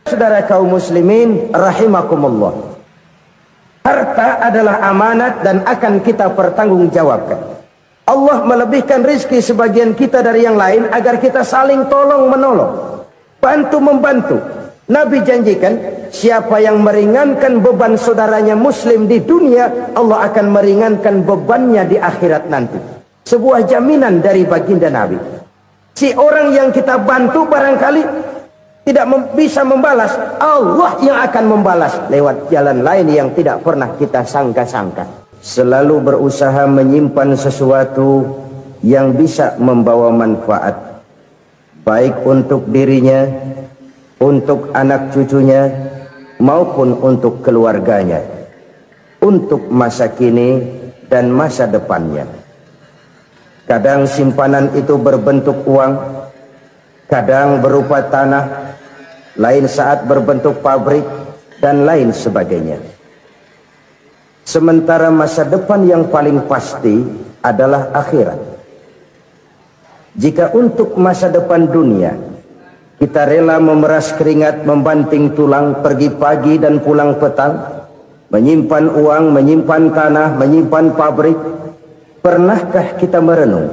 Saudara kaum muslimin rahimakumullah, harta adalah amanat dan akan kita pertanggungjawabkan. Allah melebihkan rizki sebagian kita dari yang lain agar kita saling tolong menolong, bantu membantu. Nabi janjikan, siapa yang meringankan beban saudaranya muslim di dunia, Allah akan meringankan bebannya di akhirat nanti. Sebuah jaminan dari baginda Nabi. Si orang yang kita bantu barangkali tidak bisa membalas, Allah yang akan membalas lewat jalan lain yang tidak pernah kita sangka-sangka. Selalu berusaha menyimpan sesuatu yang bisa membawa manfaat, baik untuk dirinya, untuk anak cucunya, maupun untuk keluarganya, untuk masa kini dan masa depannya. Kadang simpanan itu berbentuk uang, kadang berupa tanah, lain saat berbentuk pabrik, dan lain sebagainya. Sementara masa depan yang paling pasti adalah akhirat. Jika untuk masa depan dunia kita rela memeras keringat, membanting tulang, pergi pagi dan pulang petang, menyimpan uang, menyimpan tanah, menyimpan pabrik, pernahkah kita merenung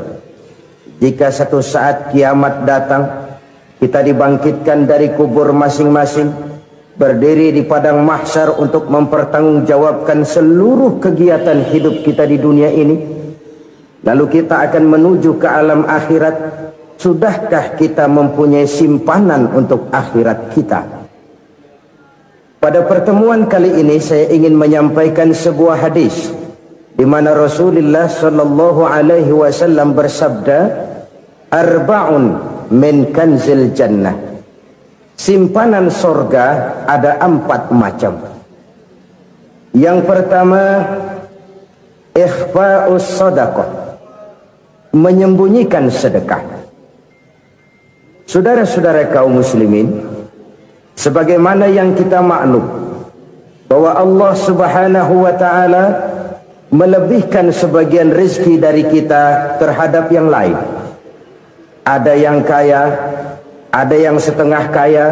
jika satu saat kiamat datang, kita dibangkitkan dari kubur masing-masing, berdiri di padang mahsyar untuk mempertanggungjawabkan seluruh kegiatan hidup kita di dunia ini. Lalu kita akan menuju ke alam akhirat. Sudahkah kita mempunyai simpanan untuk akhirat kita? Pada pertemuan kali ini saya ingin menyampaikan sebuah hadis di mana Rasulullah sallallahu alaihi wasallam bersabda, "Arba'un min kanzil jannah." Simpanan sorga ada 4 macam. Yang pertama, ikhfa'us sadaqah, menyembunyikan sedekah. Saudara-saudara kaum muslimin, sebagaimana yang kita maklum bahwa Allah Subhanahu wa taala melebihkan sebagian rezeki dari kita terhadap yang lain. Ada yang kaya, ada yang setengah kaya,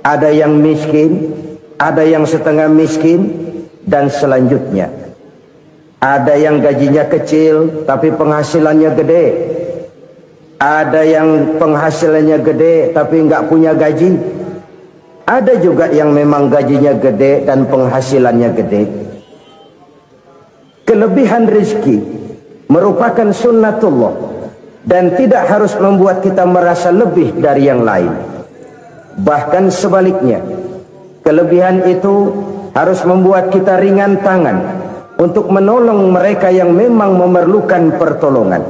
ada yang miskin, ada yang setengah miskin, dan selanjutnya. Ada yang gajinya kecil tapi penghasilannya gede. Ada yang penghasilannya gede tapi nggak punya gaji. Ada juga yang memang gajinya gede dan penghasilannya gede. Kelebihan rezeki merupakan sunnatullah dan tidak harus membuat kita merasa lebih dari yang lain. Bahkan sebaliknya, kelebihan itu harus membuat kita ringan tangan untuk menolong mereka yang memang memerlukan pertolongan.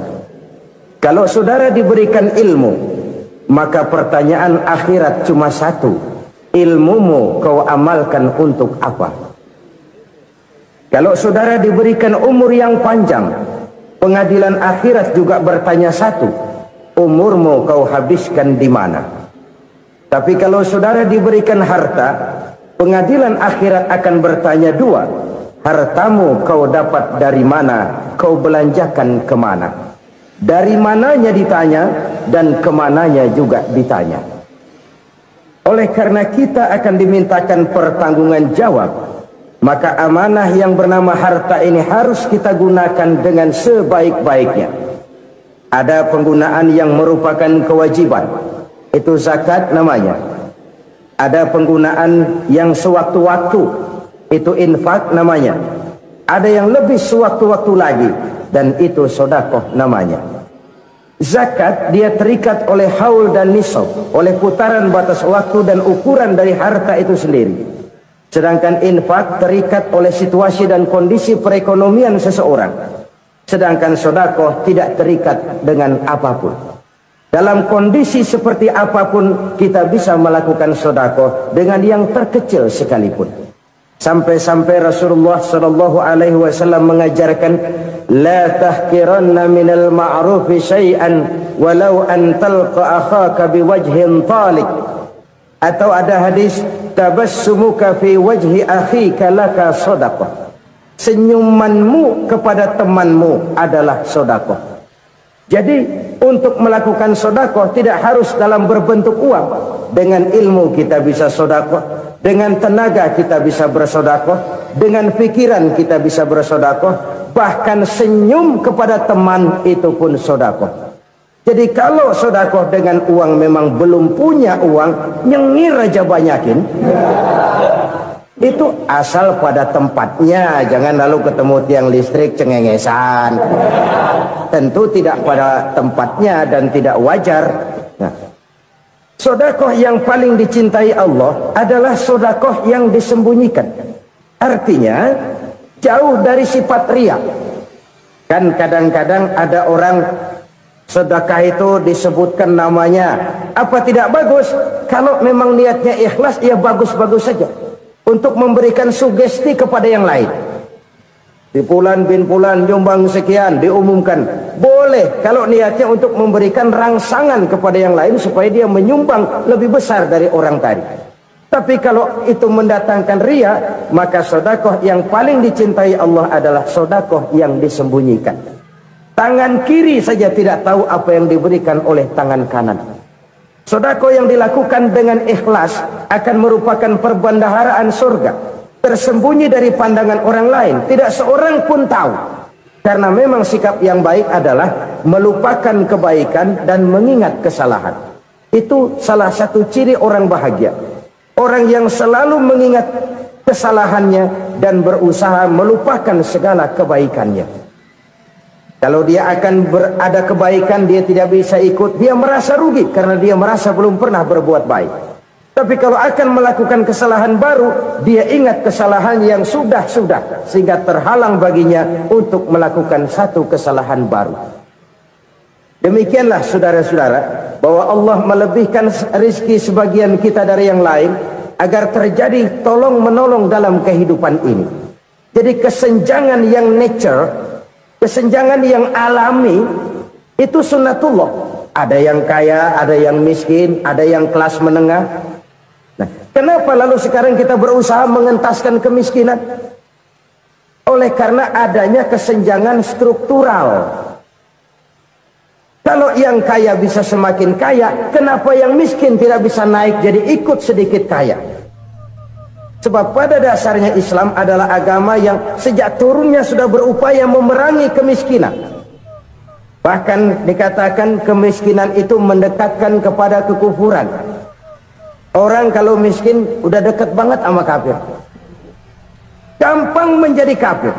Kalau saudara diberikan ilmu, maka pertanyaan akhirat cuma satu: ilmumu kau amalkan untuk apa? Kalau saudara diberikan umur yang panjang, pengadilan akhirat juga bertanya satu: umurmu kau habiskan di mana? Tapi kalau saudara diberikan harta, pengadilan akhirat akan bertanya dua: hartamu kau dapat dari mana? Kau belanjakan kemana? Dari mananya ditanya, dan kemananya juga ditanya. Oleh karena kita akan dimintakan pertanggungan jawab, maka amanah yang bernama harta ini harus kita gunakan dengan sebaik-baiknya. Ada penggunaan yang merupakan kewajiban, itu zakat namanya. Ada penggunaan yang sewaktu-waktu, itu infak namanya. Ada yang lebih sewaktu-waktu lagi, dan itu sedekah namanya. Zakat dia terikat oleh haul dan nisab, oleh putaran batas waktu dan ukuran dari harta itu sendiri. Sedangkan infak terikat oleh situasi dan kondisi perekonomian seseorang. Sedangkan sedekah tidak terikat dengan apapun. Dalam kondisi seperti apapun kita bisa melakukan sedekah dengan yang terkecil sekalipun. Sampai-sampai Rasulullah sallallahu alaihi wasallam mengajarkan, la tahkiranna minal ma'rufi syai'an walau an talqa akhaka biwajhin talik. Atau ada hadis, tabassumuka fi wajhi akhika laka sedekah. Senyumanmu kepada temanmu adalah sedekah. Jadi untuk melakukan sodakoh tidak harus dalam berbentuk uang. Dengan ilmu kita bisa sodakoh, dengan tenaga kita bisa bersodakoh, dengan pikiran kita bisa bersodakoh, bahkan senyum kepada teman itu pun sodakoh. Jadi kalau sodakoh dengan uang memang belum punya uang, nyengir aja banyakin. Itu asal pada tempatnya, jangan lalu ketemu tiang listrik cengengesan. Tentu tidak pada tempatnya dan tidak wajar. Nah, sodakoh yang paling dicintai Allah adalah sodakoh yang disembunyikan. Artinya jauh dari sifat riya. Kan kadang-kadang ada orang sedekah itu disebutkan namanya, apa tidak bagus? Kalau memang niatnya ikhlas, ya bagus-bagus saja. Untuk memberikan sugesti kepada yang lain. Di Fulan bin Fulan nyumbang sekian, diumumkan. Boleh kalau niatnya untuk memberikan rangsangan kepada yang lain supaya dia menyumbang lebih besar dari orang tadi. Tapi kalau itu mendatangkan riya, maka sodakoh yang paling dicintai Allah adalah sodakoh yang disembunyikan. Tangan kiri saja tidak tahu apa yang diberikan oleh tangan kanan. Sedekah yang dilakukan dengan ikhlas akan merupakan perbendaharaan surga, tersembunyi dari pandangan orang lain, tidak seorang pun tahu. Karena memang sikap yang baik adalah melupakan kebaikan dan mengingat kesalahan. Itu salah satu ciri orang bahagia. Orang yang selalu mengingat kesalahannya dan berusaha melupakan segala kebaikannya. Kalau dia akan berada kebaikan, dia tidak bisa ikut, dia merasa rugi karena dia merasa belum pernah berbuat baik. Tapi kalau akan melakukan kesalahan baru, dia ingat kesalahan yang sudah-sudah, sehingga terhalang baginya untuk melakukan satu kesalahan baru. Demikianlah saudara-saudara, bahwa Allah melebihkan rizki sebagian kita dari yang lain, agar terjadi tolong-menolong dalam kehidupan ini. Jadi kesenjangan yang nature, kesenjangan yang alami, itu sunnatullah. Ada yang kaya, ada yang miskin, ada yang kelas menengah. Nah, kenapa lalu sekarang kita berusaha mengentaskan kemiskinan? Oleh karena adanya kesenjangan struktural. Kalau yang kaya bisa semakin kaya, kenapa yang miskin tidak bisa naik jadi ikut sedikit kaya? Sebab pada dasarnya Islam adalah agama yang sejak turunnya sudah berupaya memerangi kemiskinan. Bahkan dikatakan kemiskinan itu mendekatkan kepada kekufuran. Orang kalau miskin udah dekat banget sama kafir. Gampang menjadi kafir.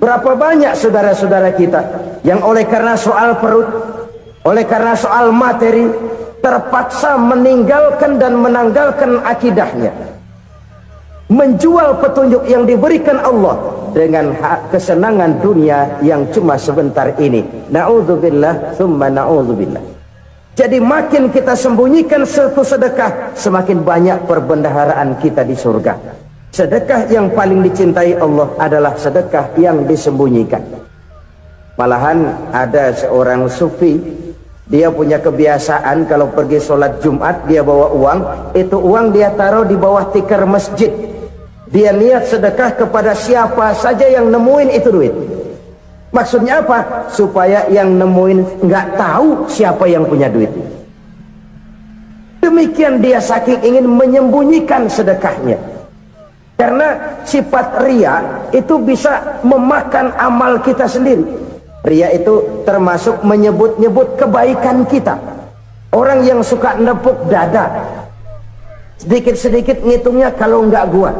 Berapa banyak saudara-saudara kita yang oleh karena soal perut, oleh karena soal materi, terpaksa meninggalkan dan menanggalkan akidahnya, menjual petunjuk yang diberikan Allah dengan kesenangan dunia yang cuma sebentar ini. Na'udzubillah thumma na'udzubillah. Jadi makin kita sembunyikan satu sedekah, semakin banyak perbendaharaan kita di surga. Sedekah yang paling dicintai Allah adalah sedekah yang disembunyikan. Malahan ada seorang sufi, dia punya kebiasaan kalau pergi sholat Jumat dia bawa uang, itu uang dia taruh di bawah tikar masjid. Dia niat sedekah kepada siapa saja yang nemuin itu duit. Maksudnya apa? Supaya yang nemuin nggak tahu siapa yang punya duit. Demikian dia saking ingin menyembunyikan sedekahnya. Karena sifat riya itu bisa memakan amal kita sendiri. Riya itu termasuk menyebut-nyebut kebaikan kita. Orang yang suka nepuk dada, sedikit-sedikit ngitungnya kalau nggak gua.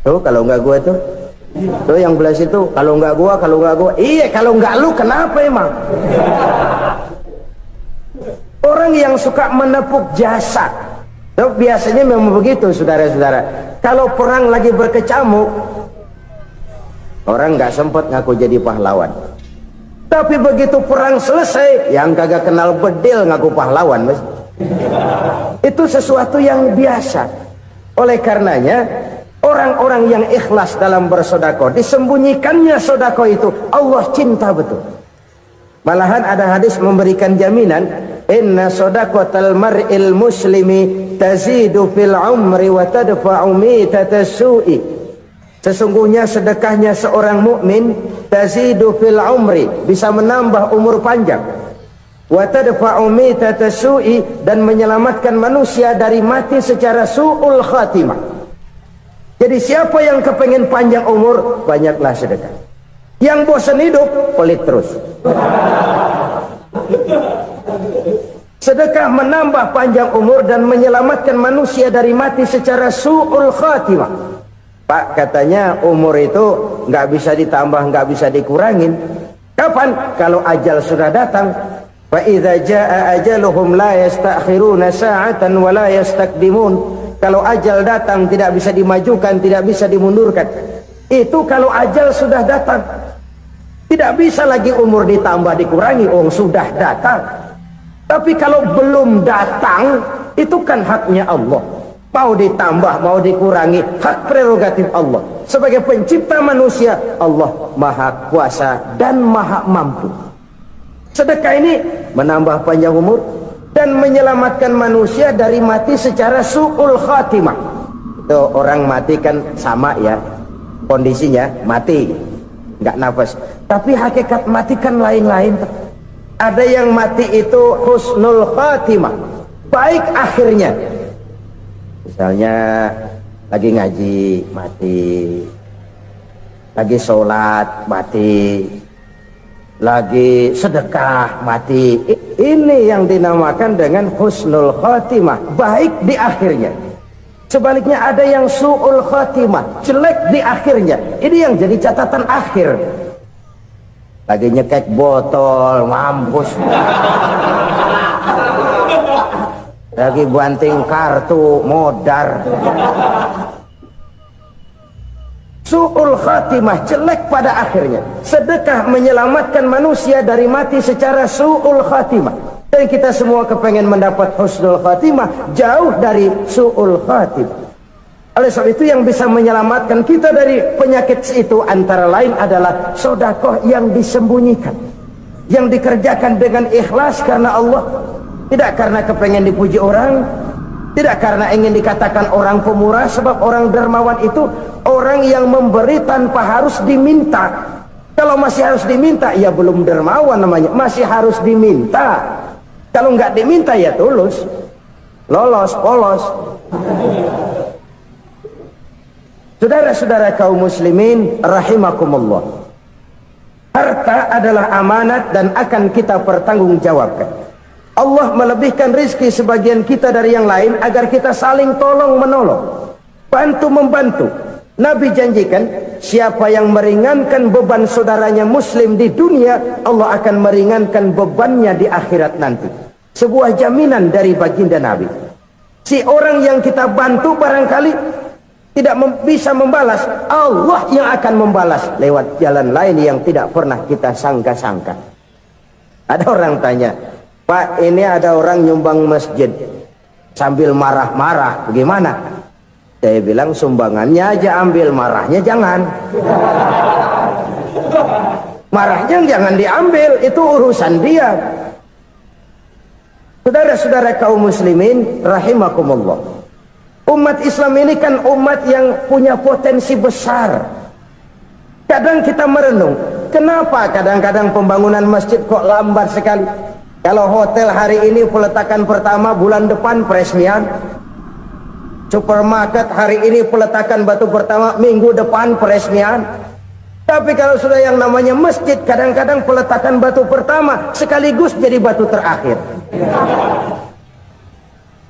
Tuh kalau nggak gua tuh yang belas itu kalau nggak gua, iya kalau nggak lu kenapa emang? Orang yang suka menepuk jasa, tuh biasanya memang begitu saudara-saudara. Kalau perang lagi berkecamuk, orang nggak sempat ngaku jadi pahlawan. Tapi begitu perang selesai, yang kagak kenal bedil ngaku pahlawan, mas. Itu sesuatu yang biasa. Oleh karenanya orang-orang yang ikhlas dalam bersedekah, disembunyikannya sedekah itu Allah cinta betul. Malahan ada hadis memberikan jaminan, inna shadaqatal mar'il muslimi tazidu fil umri wa tadfa'u mitatas su'i. Sesungguhnya sedekahnya seorang mukmin tazidu fil umri, bisa menambah umur panjang, wa tadfa'u mitata su'i, dan menyelamatkan manusia dari mati secara su'ul khatimah. Jadi siapa yang kepengen panjang umur, banyaklah sedekah. Yang bosan hidup, pelit terus. Sedekah menambah panjang umur dan menyelamatkan manusia dari mati secara su'ul khatimah. Pak, katanya umur itu nggak bisa ditambah, nggak bisa dikurangin. Kapan? Kalau ajal sudah datang. Fa idza jaa ajaluhum la yastakhiruna sa'atan wa la yastaqdimun. Kalau ajal datang tidak bisa dimajukan, tidak bisa dimundurkan. Itu kalau ajal sudah datang. Tidak bisa lagi umur ditambah dikurangi, sudah datang. Tapi kalau belum datang, itu kan haknya Allah. Mau ditambah, mau dikurangi, hak prerogatif Allah. Sebagai pencipta manusia, Allah maha kuasa dan maha mampu. Sedekah ini menambah panjang umur dan menyelamatkan manusia dari mati secara su'ul khatimah. Itu orang mati kan sama ya, kondisinya mati, nggak nafas. Tapi hakikat mati kan lain-lain. Ada yang mati itu husnul khatimah, baik akhirnya. Misalnya lagi ngaji mati, lagi sholat mati, lagi sedekah mati. Ini yang dinamakan dengan husnul khatimah, baik di akhirnya. Sebaliknya ada yang su'ul khatimah, jelek di akhirnya. Ini yang jadi catatan akhir. Lagi nyekek botol, mampus. Lagi banting kartu, modar. Su'ul khatimah, jelek pada akhirnya. Sedekah menyelamatkan manusia dari mati secara su'ul khatimah. Dan kita semua kepengen mendapat husnul khatimah, jauh dari su'ul khatimah. Oleh sebab itu yang bisa menyelamatkan kita dari penyakit itu antara lain adalah sedekah yang disembunyikan, yang dikerjakan dengan ikhlas karena Allah, tidak karena kepengen dipuji orang, tidak karena ingin dikatakan orang pemurah. Sebab orang dermawan itu orang yang memberi tanpa harus diminta. Kalau masih harus diminta, ya belum dermawan namanya, masih harus diminta. Kalau nggak diminta ya tulus, lolos, polos. Saudara-saudara kaum muslimin rahimakumullah, harta adalah amanat dan akan kita pertanggungjawabkan. Allah melebihkan rizki sebagian kita dari yang lain agar kita saling tolong menolong, bantu membantu. Nabi janjikan siapa yang meringankan beban saudaranya muslim di dunia, Allah akan meringankan bebannya di akhirat nanti. Sebuah jaminan dari baginda Nabi. Si orang yang kita bantu barangkali tidak bisa membalas, Allah yang akan membalas lewat jalan lain yang tidak pernah kita sangka-sangka. Ada orang tanya, Pak, ini ada orang nyumbang masjid sambil marah-marah, bagaimana? Saya bilang sumbangannya aja ambil, marahnya jangan. Marahnya jangan diambil, itu urusan dia. Saudara-saudara kaum muslimin rahimakumullah, umat Islam ini kan umat yang punya potensi besar. Kadang kita merenung, kenapa kadang-kadang pembangunan masjid kok lambat sekali? Kalau hotel hari ini peletakan pertama, bulan depan peresmian. Supermarket hari ini peletakan batu pertama, minggu depan peresmian. Tapi kalau sudah yang namanya masjid, kadang-kadang peletakan batu pertama sekaligus jadi batu terakhir.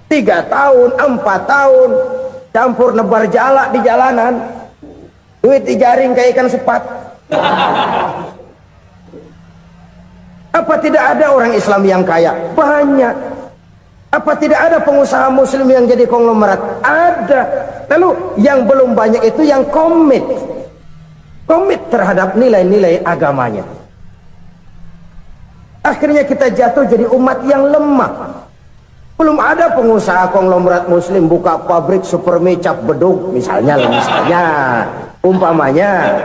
3 tahun, 4 tahun, campur nebar jalak di jalanan, duit dijaring kayak ikan sepat. Apa tidak ada orang Islam yang kaya? Banyak. Apa tidak ada pengusaha muslim yang jadi konglomerat? Ada. Lalu yang belum banyak itu yang komit terhadap nilai-nilai agamanya. Akhirnya kita jatuh jadi umat yang lemah. Belum ada pengusaha konglomerat muslim buka pabrik supermi cap beduk misalnya umpamanya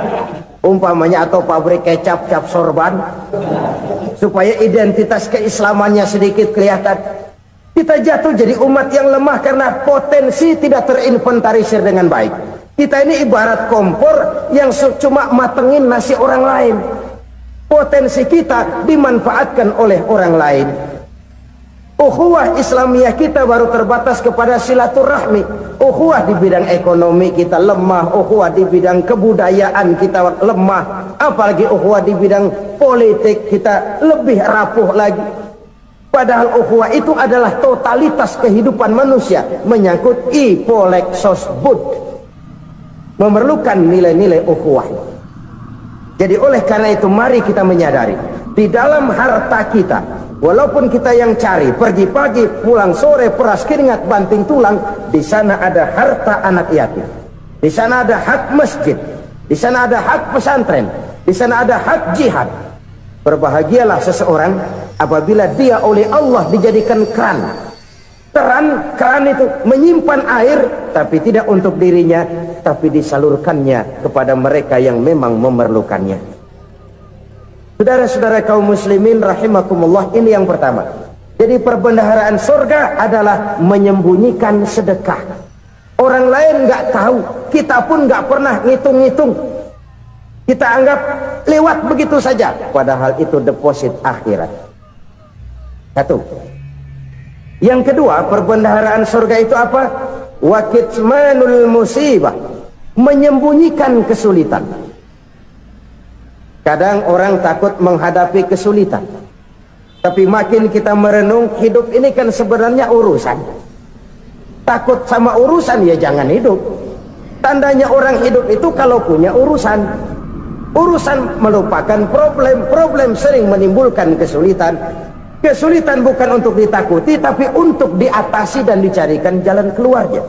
atau pabrik kecap cap sorban supaya identitas keislamannya sedikit kelihatan. Kita jatuh jadi umat yang lemah karena potensi tidak terinventarisir dengan baik. Kita ini ibarat kompor yang cuma matengin nasi orang lain. Potensi kita dimanfaatkan oleh orang lain. Ukhuwah Islamiyah kita baru terbatas kepada silaturahmi. Ukhuwah di bidang ekonomi kita lemah, ukhuwah di bidang kebudayaan kita lemah, apalagi ukhuwah di bidang politik kita lebih rapuh lagi. Padahal ukhuwah itu adalah totalitas kehidupan manusia, menyangkut ipolek sosbud, memerlukan nilai-nilai ukhuwah. Jadi oleh karena itu mari kita menyadari di dalam harta kita, walaupun kita yang cari pergi pagi pulang sore peras keringat banting tulang, di sana ada harta anak yatim, di sana ada hak masjid, di sana ada hak pesantren, di sana ada hak jihad. Berbahagialah seseorang apabila dia oleh Allah dijadikan keran. Keran itu menyimpan air, tapi tidak untuk dirinya, tapi disalurkannya kepada mereka yang memang memerlukannya. Saudara-saudara kaum muslimin rahimakumullah, ini yang pertama. Jadi perbendaharaan surga adalah menyembunyikan sedekah. Orang lain nggak tahu, kita pun nggak pernah ngitung-ngitung. Kita anggap lewat begitu saja, padahal itu deposit akhirat. Satu. Yang kedua, perbendaharaan surga itu apa? Wa kitmanul musibah, menyembunyikan kesulitan. Kadang orang takut menghadapi kesulitan, tapi makin kita merenung, hidup ini kan sebenarnya urusan. Takut sama urusan ya jangan hidup. Tandanya orang hidup itu kalau punya urusan. Urusan melupakan problem, problem sering menimbulkan kesulitan. Kesulitan bukan untuk ditakuti, tapi untuk diatasi dan dicarikan jalan keluarnya.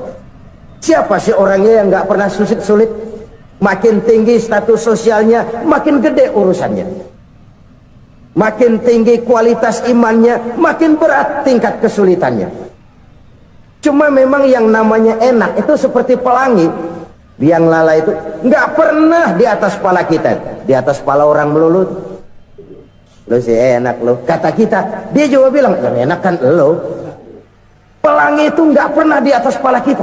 Siapa sih orangnya yang nggak pernah sulit-sulit? Makin tinggi status sosialnya, makin gede urusannya. Makin tinggi kualitas imannya, makin berat tingkat kesulitannya. Cuma memang yang namanya enak itu seperti pelangi. Biang lala itu nggak pernah di atas kepala kita, di atas kepala orang melulu. Lo sih enak lo, kata kita. Dia juga bilang yang enak kan lo. Pelangi itu nggak pernah di atas kepala kita.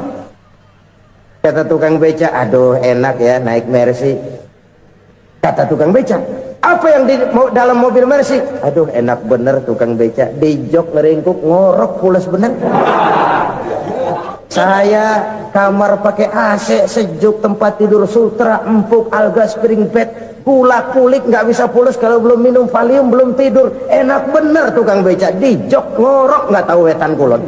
Kata tukang beca, aduh enak ya naik Mercy. Kata tukang beca, apa yang di dalam mobil Mercy? Aduh enak bener tukang beca, di jok ngeringkuk ngorok pules bener. Saya kamar pakai AC sejuk, tempat tidur sutra empuk, alga spring bed, kulak kulik nggak bisa pules kalau belum minum Valium, belum tidur. Enak bener tukang beca, di jok ngorok nggak tahu wetan kulon.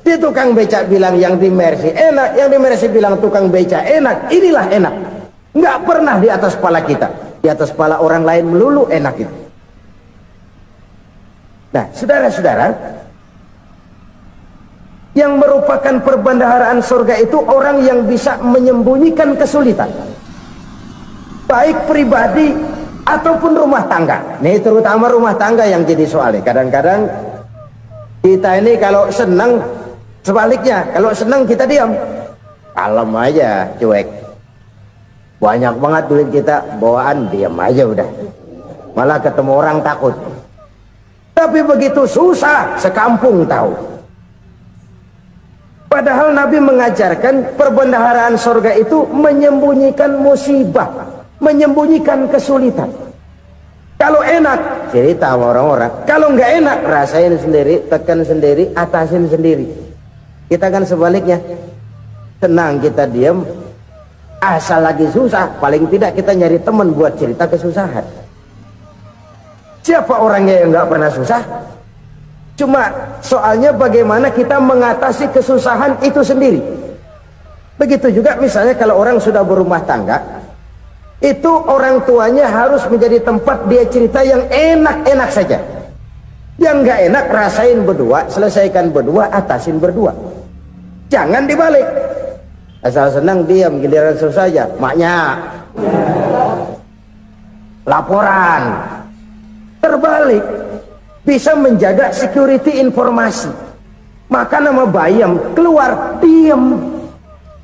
Di tukang beca bilang yang di Mercy enak, yang di Mercy bilang tukang beca enak. Inilah enak, nggak pernah di atas kepala kita, di atas kepala orang lain melulu enak itu. Nah saudara-saudara, yang merupakan perbendaharaan surga itu orang yang bisa menyembunyikan kesulitan, baik pribadi ataupun rumah tangga. Nih terutama rumah tangga yang jadi soalnya. Kadang-kadang kita ini kalau senang, sebaliknya kalau senang kita diam, kalem aja, cuek. Banyak banget duit kita bawaan, diam aja udah. Malah ketemu orang takut. Tapi begitu susah, sekampung tahu. Padahal Nabi mengajarkan perbendaharaan surga itu menyembunyikan musibah, menyembunyikan kesulitan. Kalau enak, cerita sama orang-orang. Kalau nggak enak, rasain sendiri, tekan sendiri, atasin sendiri. Kita kan sebaliknya, tenang kita diam, asal lagi susah, paling tidak kita nyari teman buat cerita kesusahan. Siapa orangnya yang nggak pernah susah? Cuma soalnya bagaimana kita mengatasi kesusahan itu sendiri. Begitu juga misalnya kalau orang sudah berumah tangga, itu orang tuanya harus menjadi tempat dia cerita yang enak-enak saja. Yang nggak enak rasain berdua, selesaikan berdua, atasin berdua. Jangan dibalik. Asal senang diam, giliran susah saja. Maknya laporan. Terbalik. Bisa menjaga security informasi. Maka nama bayam keluar diam,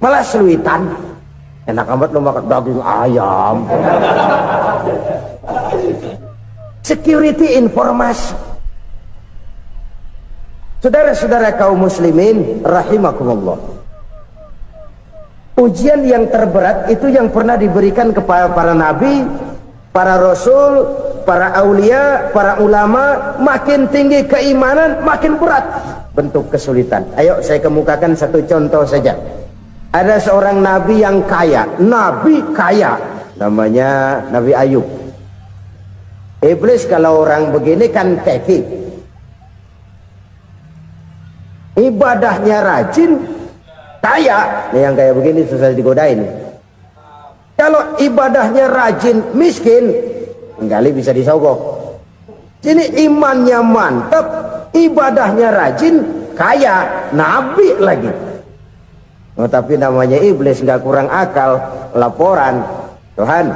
malah seluitan. Enak amat lo makan daging ayam. Security informasi. Saudara-saudara kaum muslimin rahimakumullah, ujian yang terberat itu yang pernah diberikan kepada para nabi para rasul, para aulia, para ulama, makin tinggi keimanan, makin berat bentuk kesulitan. Ayo saya kemukakan satu contoh saja. Ada seorang nabi yang kaya, nabi kaya, namanya Nabi Ayub. Iblis kalau orang begini kan keki, ibadahnya rajin, kaya. Ini yang kayak begini susah digodain. Kalau ibadahnya rajin, miskin, kali bisa disogok. Sini imannya mantap, ibadahnya rajin, kaya, nabi lagi. Oh, tapi namanya iblis nggak kurang akal. Laporan, Tuhan,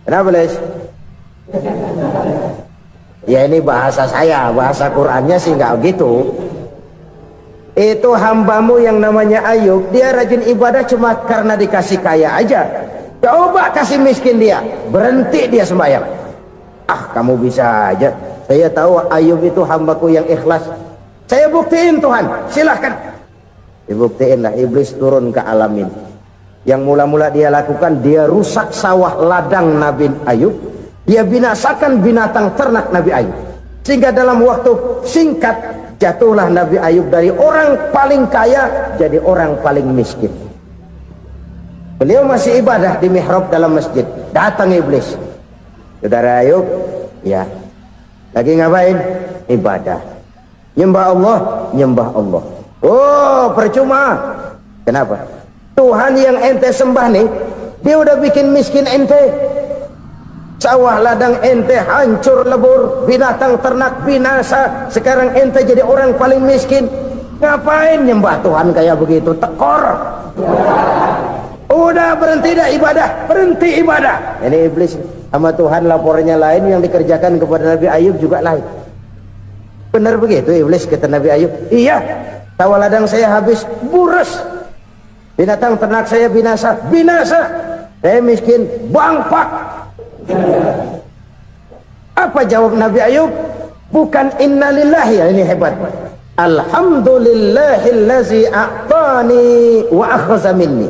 kenapa Les? Ya ini bahasa saya, bahasa Qurannya sih nggak gitu. Itu hambamu yang namanya Ayub, dia rajin ibadah cuma karena dikasih kaya aja. Coba kasih miskin dia, berhenti dia sembahyang. Ah, kamu bisa aja. Saya tahu Ayub itu hambaku yang ikhlas. Saya buktiin Tuhan, silahkan. Dibuktiin lah, iblis turun ke alam ini. Yang mula-mula dia lakukan, dia rusak sawah ladang Nabi Ayub. Dia binasakan binatang ternak Nabi Ayub. Sehingga dalam waktu singkat, jatuhlah Nabi Ayub dari orang paling kaya jadi orang paling miskin. Beliau masih ibadah di mihrab dalam masjid. Datang iblis. Saudara Ayub, ya, lagi ngapain? Ibadah. Nyembah Allah, nyembah Allah. Oh, percuma. Kenapa? Tuhan yang ente sembah nih, dia udah bikin miskin ente. Sawah ladang ente hancur lebur, binatang ternak binasa. Sekarang ente jadi orang paling miskin. Ngapain nyembah Tuhan kayak begitu? Tekor. Udah berhenti dah ibadah, berhenti ibadah. Ini iblis sama Tuhan laporannya lain, yang dikerjakan kepada Nabi Ayub juga lain. Benar begitu iblis kata Nabi Ayub? Iya, sawah ladang saya habis, buras. Binatang ternak saya binasa, binasa. Saya miskin, bangpak. Apa jawab Nabi Ayub? Bukan innalillahi, ya ini hebat. Alhamdulillahillazi a'tani wa akhza minni.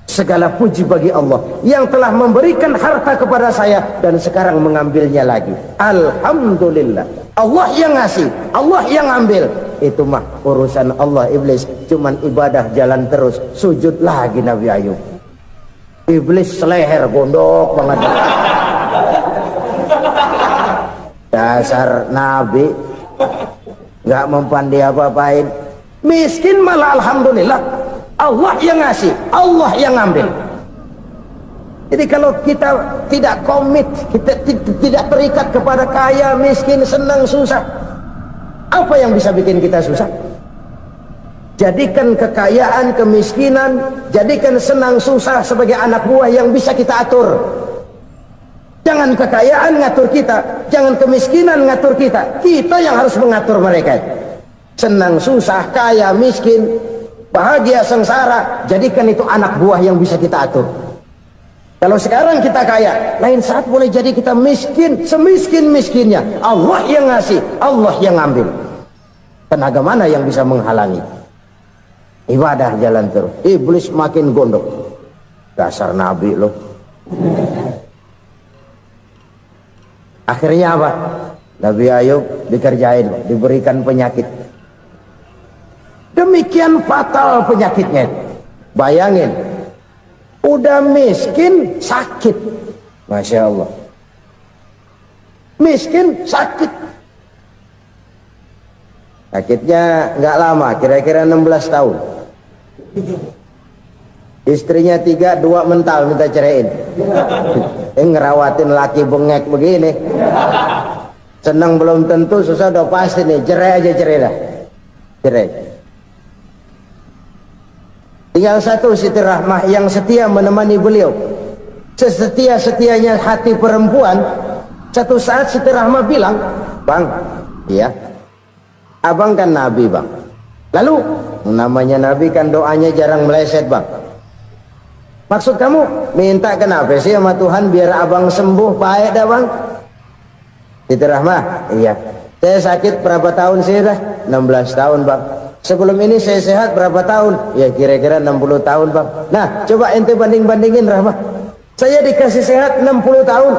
Segala puji bagi Allah yang telah memberikan harta kepada saya dan sekarang mengambilnya lagi. Alhamdulillah. Allah yang ngasih, Allah yang ambil. Itu mah urusan Allah. Iblis cuman ibadah jalan terus, sujud lagi Nabi Ayub. Iblis seleher gondok banget. Dasar Nabi nggak mempan dia apa-apain. Miskin malah alhamdulillah. Allah yang ngasih, Allah yang ngambil. Jadi kalau kita tidak komit, kita tidak terikat kepada kaya, miskin, senang, susah, apa yang bisa bikin kita susah? Jadikan kekayaan, kemiskinan, jadikan senang, susah sebagai anak buah yang bisa kita atur. Jangan kekayaan ngatur kita, jangan kemiskinan ngatur kita. Kita yang harus mengatur mereka. Senang, susah, kaya, miskin, bahagia, sengsara, jadikan itu anak buah yang bisa kita atur. Kalau sekarang kita kaya, lain saat boleh jadi kita miskin, semiskin-miskinnya. Allah yang ngasih, Allah yang ngambil. Tenaga mana yang bisa menghalangi? Ibadah jalan terus. Iblis makin gondok. Dasar Nabi loh. Akhirnya apa? Nabi Ayub dikerjain, diberikan penyakit. Demikian fatal penyakitnya. Bayangin, udah miskin sakit. Masya Allah. Miskin sakit. Sakitnya nggak lama, kira-kira 16 tahun. Istrinya 3, 2 mental minta ceraiin. Ngerawatin laki bengek begini. Senang belum tentu, susah udah pasti nih. Cerai aja, cerai dah. Cerai. Tinggal satu Siti Rahmah yang setia menemani beliau. Sesetia-setianya hati perempuan. Satu saat Siti Rahmah bilang, "Bang, iya, abang kan Nabi bang. Lalu namanya Nabi kan doanya jarang meleset bang. Maksud kamu minta kenapa sih sama Tuhan biar abang sembuh baik dah bang?" Siti Rahmah, iya. Saya sakit berapa tahun sih dah? 16 tahun bang. Sebelum ini saya sehat berapa tahun? Ya kira-kira 60 tahun bang. Nah coba ente banding-bandingin Rahmah. Saya dikasih sehat 60 tahun.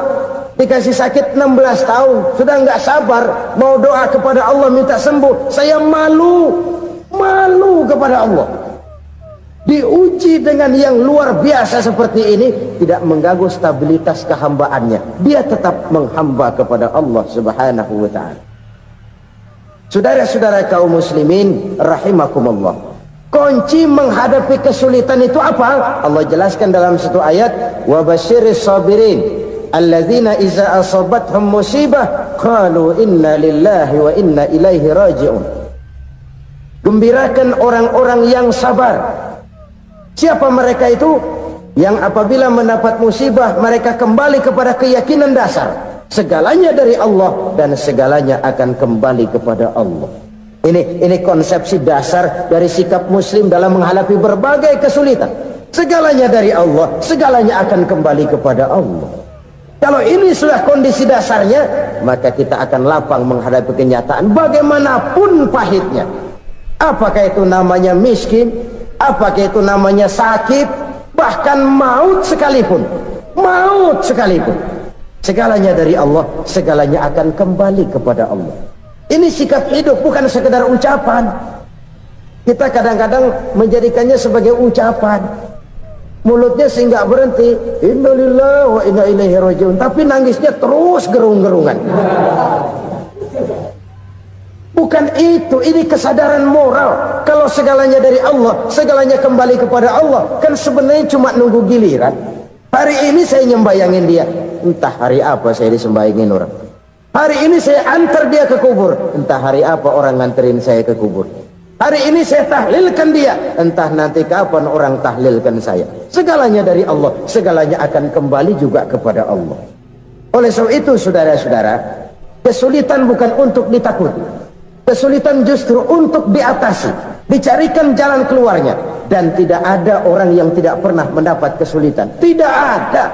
Dikasih sakit 16 tahun, sudah nggak sabar mau doa kepada Allah minta sembuh. Saya malu kepada Allah. Diuji dengan yang luar biasa seperti ini, tidak mengganggu stabilitas kehambaannya. Dia tetap menghamba kepada Allah Subhanahu wa ta'ala. Saudara-saudara kaum muslimin rahimakumullah, kunci menghadapi kesulitan itu apa? Allah jelaskan dalam satu ayat, wa basyiris sabirin alladzina iza asabathum musibah qalu inna lillahi wa inna ilaihi raji'un. Gembirakan orang-orang yang sabar. Siapa mereka itu? Yang apabila mendapat musibah mereka kembali kepada keyakinan dasar, segalanya dari Allah dan segalanya akan kembali kepada Allah. Ini konsepsi dasar dari sikap muslim dalam menghadapi berbagai kesulitan. Segalanya dari Allah, segalanya akan kembali kepada Allah. Kalau ini sudah kondisi dasarnya, maka kita akan lapang menghadapi kenyataan bagaimanapun pahitnya. Apakah itu namanya miskin, apakah itu namanya sakit, bahkan maut sekalipun, segalanya dari Allah, segalanya akan kembali kepada Allah. Ini sikap hidup, bukan sekedar ucapan. Kita kadang-kadang menjadikannya sebagai ucapan, mulutnya sehingga berhenti innalillahi wa inna ilaihi rajiun, tapi nangisnya terus gerung-gerungan. Bukan itu, ini kesadaran moral. Kalau segalanya dari Allah, segalanya kembali kepada Allah, kan sebenarnya cuma nunggu giliran. Hari ini saya nyembayangin dia, entah hari apa saya disembayangin orang. Hari ini saya antar dia ke kubur, entah hari apa orang nganterin saya ke kubur. Hari ini saya tahlilkan dia, entah nanti kapan orang tahlilkan saya. Segalanya dari Allah, segalanya akan kembali juga kepada Allah. Oleh sebab itu saudara-saudara, kesulitan bukan untuk ditakuti. Kesulitan justru untuk diatasi, dicarikan jalan keluarnya. Dan tidak ada orang yang tidak pernah mendapat kesulitan. Tidak ada.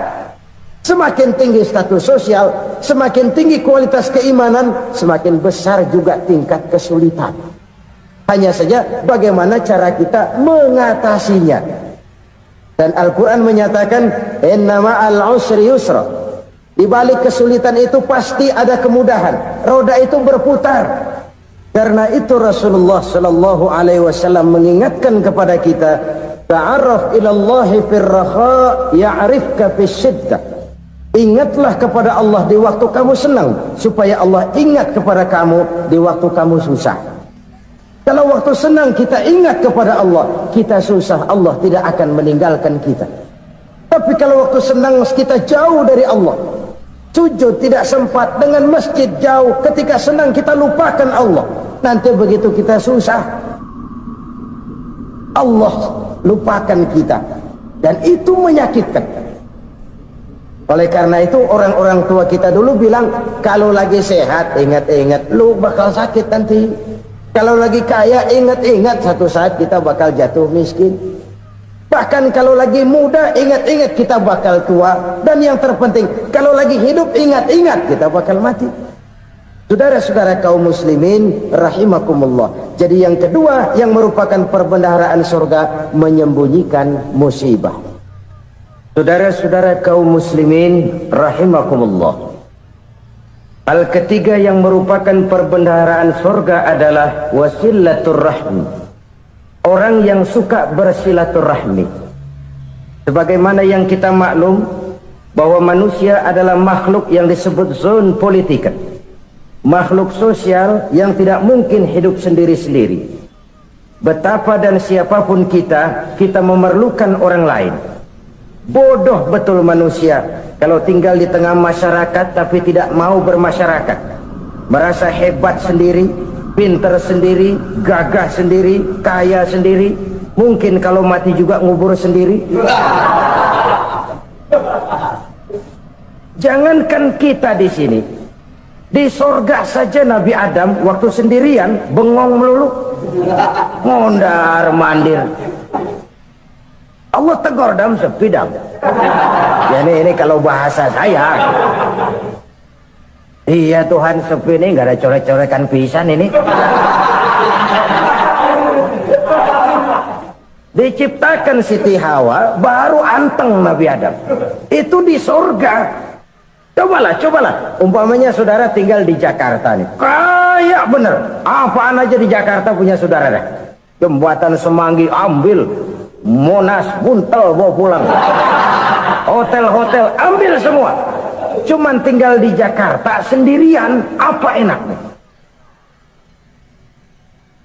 Semakin tinggi status sosial, semakin tinggi kualitas keimanan, semakin besar juga tingkat kesulitan. Hanya saja bagaimana cara kita mengatasinya. Dan Al-Quran menyatakan inna ma'al usri yusra. Di balik kesulitan itu pasti ada kemudahan. Roda itu berputar. Karena itu Rasulullah sallallahu alaihi wasallam mengingatkan kepada kita, ta'arraf ila Allah fir raha ya'rifka fis syiddah. Ingatlah kepada Allah di waktu kamu senang, supaya Allah ingat kepada kamu di waktu kamu susah. Kalau waktu senang kita ingat kepada Allah, kita susah, Allah tidak akan meninggalkan kita. Tapi kalau waktu senang kita jauh dari Allah, sujud tidak sempat, dengan masjid jauh, ketika senang kita lupakan Allah. Nanti begitu kita susah, Allah lupakan kita, dan itu menyakitkan. Oleh karena itu orang-orang tua kita dulu bilang, kalau lagi sehat ingat-ingat lu bakal sakit nanti. Kalau lagi kaya ingat-ingat satu saat kita bakal jatuh miskin. Bahkan kalau lagi muda ingat-ingat kita bakal tua. Dan yang terpenting, kalau lagi hidup ingat-ingat kita bakal mati. Saudara-saudara kaum muslimin rahimakumullah. Jadi yang kedua yang merupakan perbendaharaan surga, menyembunyikan musibah. Saudara-saudara kaum muslimin rahimakumullah. Hal ketiga yang merupakan perbendaharaan surga adalah wasilatur rahmi. Orang yang suka bersilaturahmi. Sebagaimana yang kita maklum bahwa manusia adalah makhluk yang disebut zon politika. Makhluk sosial yang tidak mungkin hidup sendiri-sendiri. Betapa dan siapapun kita memerlukan orang lain. Bodoh betul manusia kalau tinggal di tengah masyarakat tapi tidak mau bermasyarakat. Merasa hebat sendiri, pinter sendiri, gagah sendiri, kaya sendiri. Mungkin kalau mati juga ngubur sendiri. Jangankan kita di sini, di sorga saja Nabi Adam waktu sendirian bengong melulu, mondar mandir. Allah tegur dam sepi dam. Ya ini kalau bahasa saya. Iya Tuhan sepi ini nggak ada coret-corekan pisan ini. Diciptakan Siti Hawa baru anteng Nabi Adam. Itu di sorga. Cobalah. Umpamanya saudara tinggal di Jakarta nih. Kayak bener. Apaan aja di Jakarta punya saudara dah. Jembatan Semanggi ambil. Monas, Buntel bawa pulang. Hotel-hotel ambil semua. Cuman tinggal di Jakarta sendirian, apa enaknya?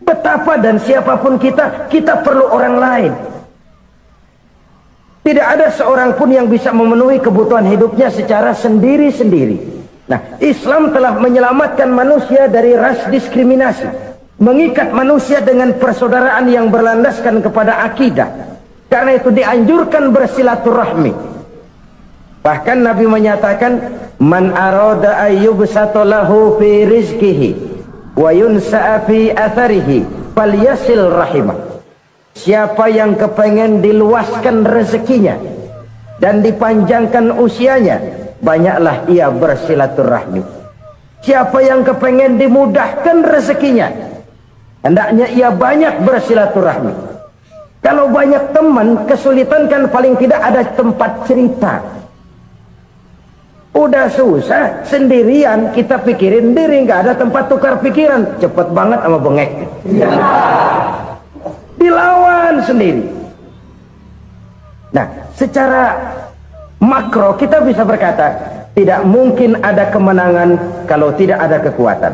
Betapa dan siapapun kita perlu orang lain. Tidak ada seorang pun yang bisa memenuhi kebutuhan hidupnya secara sendiri-sendiri. Nah, Islam telah menyelamatkan manusia dari ras diskriminasi, mengikat manusia dengan persaudaraan yang berlandaskan kepada akidah. Karena itu dianjurkan bersilaturahmi. Bahkan Nabi menyatakan, man arada ayyubsata lahu fi rizqihi wa yunsa'a fi atharihi falyasil rahimah. Siapa yang kepengen diluaskan rezekinya dan dipanjangkan usianya, banyaklah ia bersilaturahmi. Siapa yang kepengen dimudahkan rezekinya, hendaknya ia banyak bersilaturahmi. Kalau banyak teman, kesulitan kan paling tidak ada tempat cerita. Udah susah sendirian, kita pikirin diri, nggak ada tempat tukar pikiran. Cepet banget sama bengek. Dilawan sendiri. Nah, secara makro kita bisa berkata, tidak mungkin ada kemenangan kalau tidak ada kekuatan.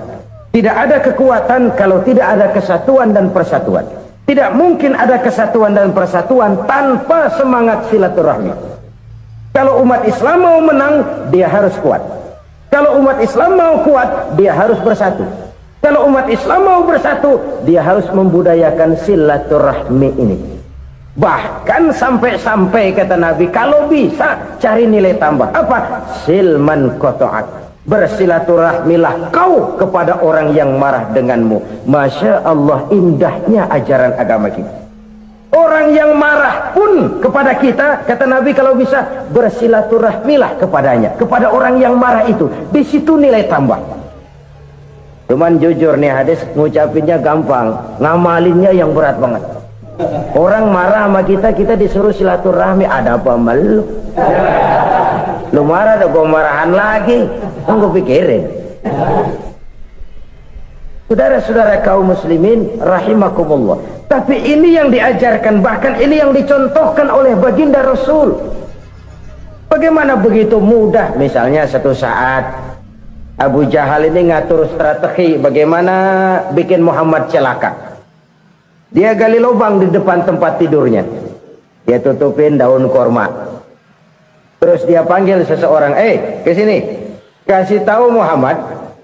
Tidak ada kekuatan kalau tidak ada kesatuan dan persatuan. Tidak mungkin ada kesatuan dan persatuan tanpa semangat silaturahmi. Kalau umat Islam mau menang, dia harus kuat. Kalau umat Islam mau kuat, dia harus bersatu. Kalau umat Islam mau bersatu, dia harus membudayakan silaturahmi ini. Bahkan sampai-sampai kata Nabi, kalau bisa cari nilai tambah. Apa? Silman qata'ak. Bersilaturahmilah kau kepada orang yang marah denganmu. Masya Allah, indahnya ajaran agama kita. Orang yang marah pun kepada kita, kata Nabi, kalau bisa bersilaturahmilah kepadanya, kepada orang yang marah itu. Di situ nilai tambah. Cuman jujur nih hadis, ngucapinnya gampang, ngamalinnya yang berat banget. Orang marah sama kita, kita disuruh silaturahmi. Ada apa malu? Lu marah, ada gua marahan lagi. Tunggu pikirin. Saudara-saudara kaum muslimin rahimakumullah. Tapi ini yang diajarkan, bahkan ini yang dicontohkan oleh baginda Rasul. Bagaimana begitu mudah, misalnya satu saat Abu Jahal ini ngatur strategi bagaimana bikin Muhammad celaka. Dia gali lubang di depan tempat tidurnya. Dia tutupin daun korma. Terus dia panggil seseorang, ke sini. Kasih tahu Muhammad,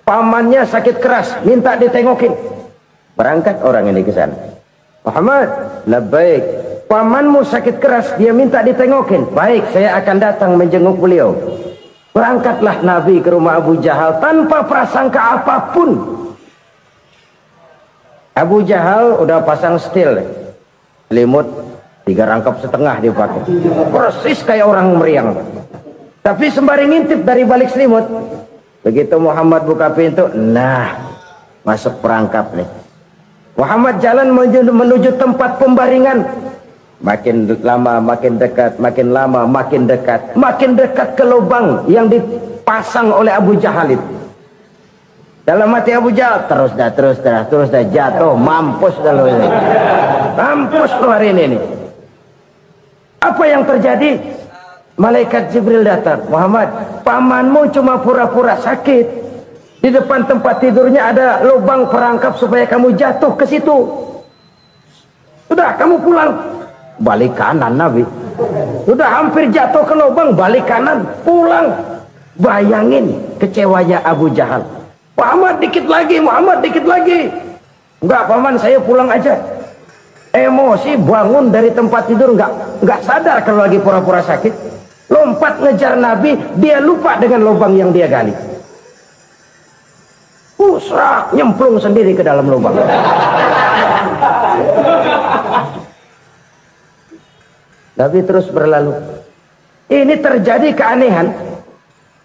pamannya sakit keras, minta ditengokin. Berangkat orang ini ke sana. Muhammad, labbaik. Pamanmu sakit keras, dia minta ditengokin. Baik, saya akan datang menjenguk beliau. Berangkatlah Nabi ke rumah Abu Jahal tanpa prasangka apapun. Abu Jahal udah pasang setil, selimut 3 rangkap setengah dipakai, persis kayak orang meriang. Tapi sembari ngintip dari balik selimut, begitu Muhammad buka pintu, nah masuk perangkap nih. Muhammad jalan menuju tempat pembaringan. Makin lama makin dekat, makin lama makin dekat, makin dekat ke lubang yang dipasang oleh Abu Jahal itu. Dalam hati Abu Jahal, terus dah jatuh, mampus dah lo ini. Mampus lo hari ini nih. Apa yang terjadi? Malaikat Jibril datang. Muhammad, pamanmu cuma pura-pura sakit. Di depan tempat tidurnya ada lubang perangkap supaya kamu jatuh ke situ. Sudah, kamu pulang. Balik kanan Nabi. Sudah hampir jatuh ke lubang, balik kanan, pulang. Bayangin kecewanya Abu Jahal. Muhammad dikit lagi, Muhammad dikit lagi. Enggak paman, saya pulang aja. Emosi bangun dari tempat tidur, enggak sadar kalau lagi pura-pura sakit. Lompat ngejar Nabi, dia lupa dengan lubang yang dia gali. Pusrak, nyemplung sendiri ke dalam lubang. Nabi terus berlalu. Ini terjadi keanehan.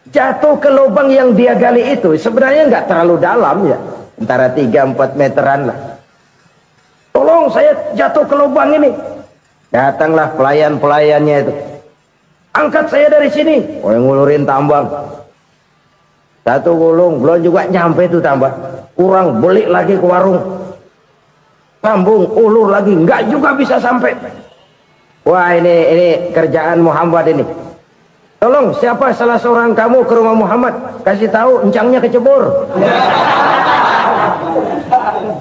Jatuh ke lubang yang dia gali itu sebenarnya nggak terlalu dalam ya, antara 3-4 meteran lah. Tolong saya jatuh ke lubang ini. Datanglah pelayan-pelayannya itu. Angkat saya dari sini. Oh, yang ngulurin tambang. Satu gulung belum juga nyampe itu tambah. Kurang beli lagi ke warung. Sambung ulur lagi enggak juga bisa sampai. Wah ini kerjaan Muhammad ini. Tolong siapa salah seorang kamu ke rumah Muhammad, kasih tahu encangnya kecebur.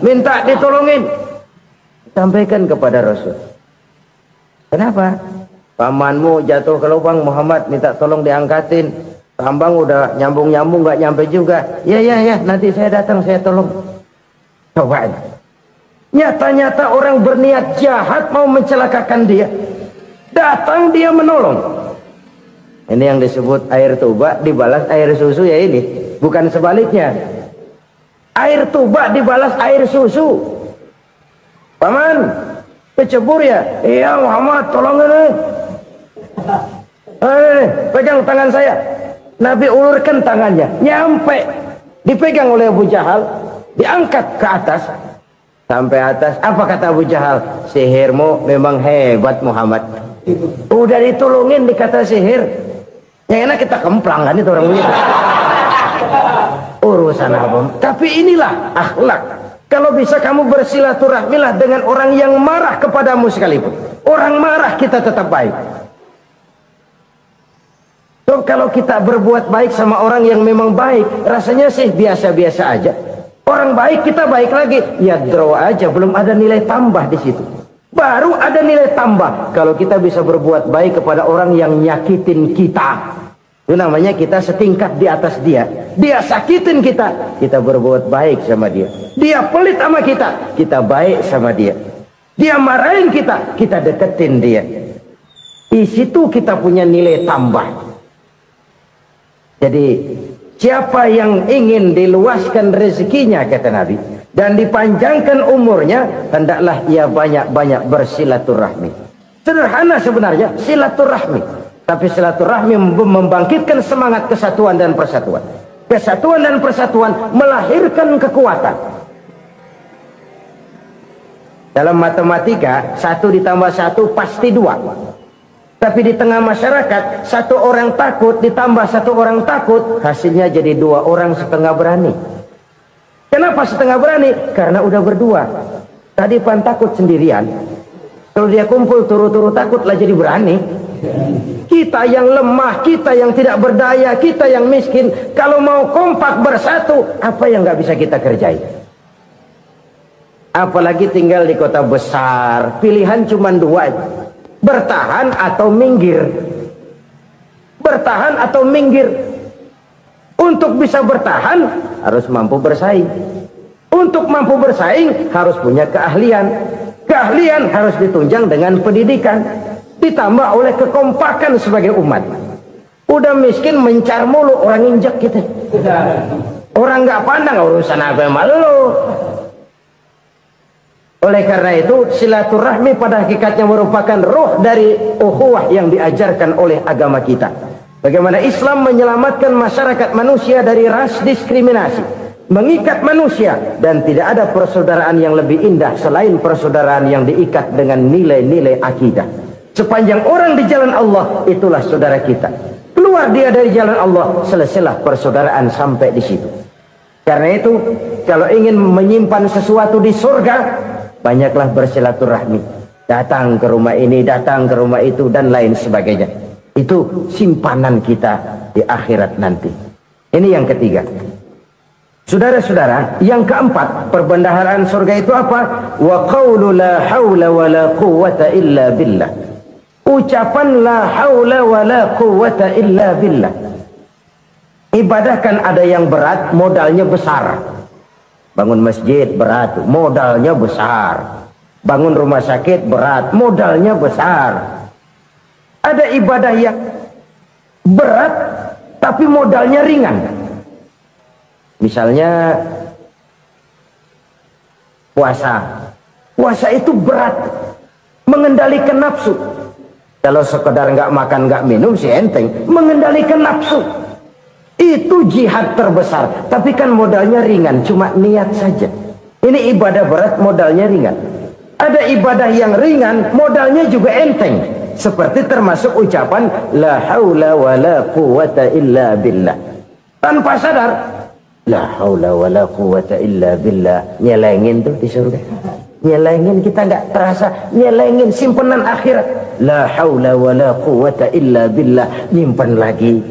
Minta ditolongin. Sampaikan kepada Rasul. Kenapa? Pamanmu jatuh ke lubang, Muhammad minta tolong diangkatin. Tambang udah nyambung-nyambung nggak nyampe juga. Ya nanti saya datang saya tolong. Coba ini. Nyata-nyata orang berniat jahat mau mencelakakan dia. Datang dia menolong. Ini yang disebut air tuba dibalas air susu ya ini. Bukan sebaliknya. Air tuba dibalas air susu. Paman, kecebur ya? Iya Muhammad, tolong ini. Pegang tangan saya. Nabi ulurkan tangannya. Nyampe. Dipegang oleh Abu Jahal. Diangkat ke atas. Sampai atas. Apa kata Abu Jahal? Sihirmu memang hebat Muhammad. Udah ditolongin dikata sihir. Yang enak kita kemplang kan itu orang begitu. Urusan apa? Tapi inilah akhlak. Kalau bisa kamu bersilaturahmilah dengan orang yang marah kepadamu sekalipun. Orang marah kita tetap baik. So, kalau kita berbuat baik sama orang yang memang baik, rasanya sih biasa-biasa aja. Orang baik kita baik lagi, ya draw aja, belum ada nilai tambah di situ. Baru ada nilai tambah kalau kita bisa berbuat baik kepada orang yang nyakitin kita. Itu namanya kita setingkat di atas dia. Dia sakitin kita, kita berbuat baik sama dia. Dia pelit sama kita, kita baik sama dia. Dia marahin kita, kita deketin dia. Di situ kita punya nilai tambah. Jadi siapa yang ingin diluaskan rezekinya kata Nabi dan dipanjangkan umurnya, hendaklah ia banyak-banyak bersilaturahmi. Sederhana sebenarnya silaturahmi, tapi silaturahmi membangkitkan semangat kesatuan dan persatuan. Kesatuan dan persatuan melahirkan kekuatan. Dalam matematika 1 ditambah 1 pasti 2. Tapi di tengah masyarakat, 1 orang takut ditambah 1 orang takut, hasilnya jadi 2 orang setengah berani. Kenapa setengah berani? Karena udah berdua. Tadi pan takut sendirian. Kalau dia kumpul turu-turu takutlah jadi berani. Kita yang lemah, kita yang tidak berdaya, kita yang miskin, kalau mau kompak bersatu, apa yang nggak bisa kita kerjain? Apalagi tinggal di kota besar, pilihan cuma 2. Bertahan atau minggir. Bertahan atau minggir. Untuk bisa bertahan harus mampu bersaing. Untuk mampu bersaing harus punya keahlian. Keahlian harus ditunjang dengan pendidikan, ditambah oleh kekompakan sebagai umat. Udah miskin mencar mulu, orang injek kita. Orang nggak pandang urusan apa yang malu. Oleh karena itu silaturahmi pada hakikatnya merupakan roh dari ukhuwah yang diajarkan oleh agama kita. Bagaimana Islam menyelamatkan masyarakat manusia dari ras diskriminasi, mengikat manusia, dan tidak ada persaudaraan yang lebih indah selain persaudaraan yang diikat dengan nilai-nilai akidah. Sepanjang orang di jalan Allah, itulah saudara kita. Keluar dia dari jalan Allah, selesailah persaudaraan sampai di situ. Karena itu, kalau ingin menyimpan sesuatu di surga, banyaklah bersilaturahmi. Datang ke rumah ini, datang ke rumah itu, dan lain sebagainya. Itu simpanan kita di akhirat nanti. Ini yang ketiga. Saudara-saudara, yang keempat, perbendaharaan surga itu apa? Wa qawlu la hawla wa la quwwata illa billah. Ucapan la hawla wa la quwwata illa billah. Ibadah kan ada yang berat, modalnya besar. Bangun masjid berat, modalnya besar. Bangun rumah sakit berat, modalnya besar. Ada ibadah yang berat tapi modalnya ringan. Misalnya puasa. Puasa itu berat, mengendalikan nafsu. Kalau sekedar nggak makan nggak minum sih enteng, mengendalikan nafsu. Itu jihad terbesar, tapi kan modalnya ringan, cuma niat saja. Ini ibadah berat, modalnya ringan. Ada ibadah yang ringan, modalnya juga enteng. Seperti termasuk ucapan la haula wa la quwwata illa billah. tanpa sadar. La haula wala quwata illa billah. Nyelengin tuh di surga. Nyelengin, kita nggak terasa. Nyelengin simpenan akhirat. La haula wala quwata illa billah. Nyimpan lagi.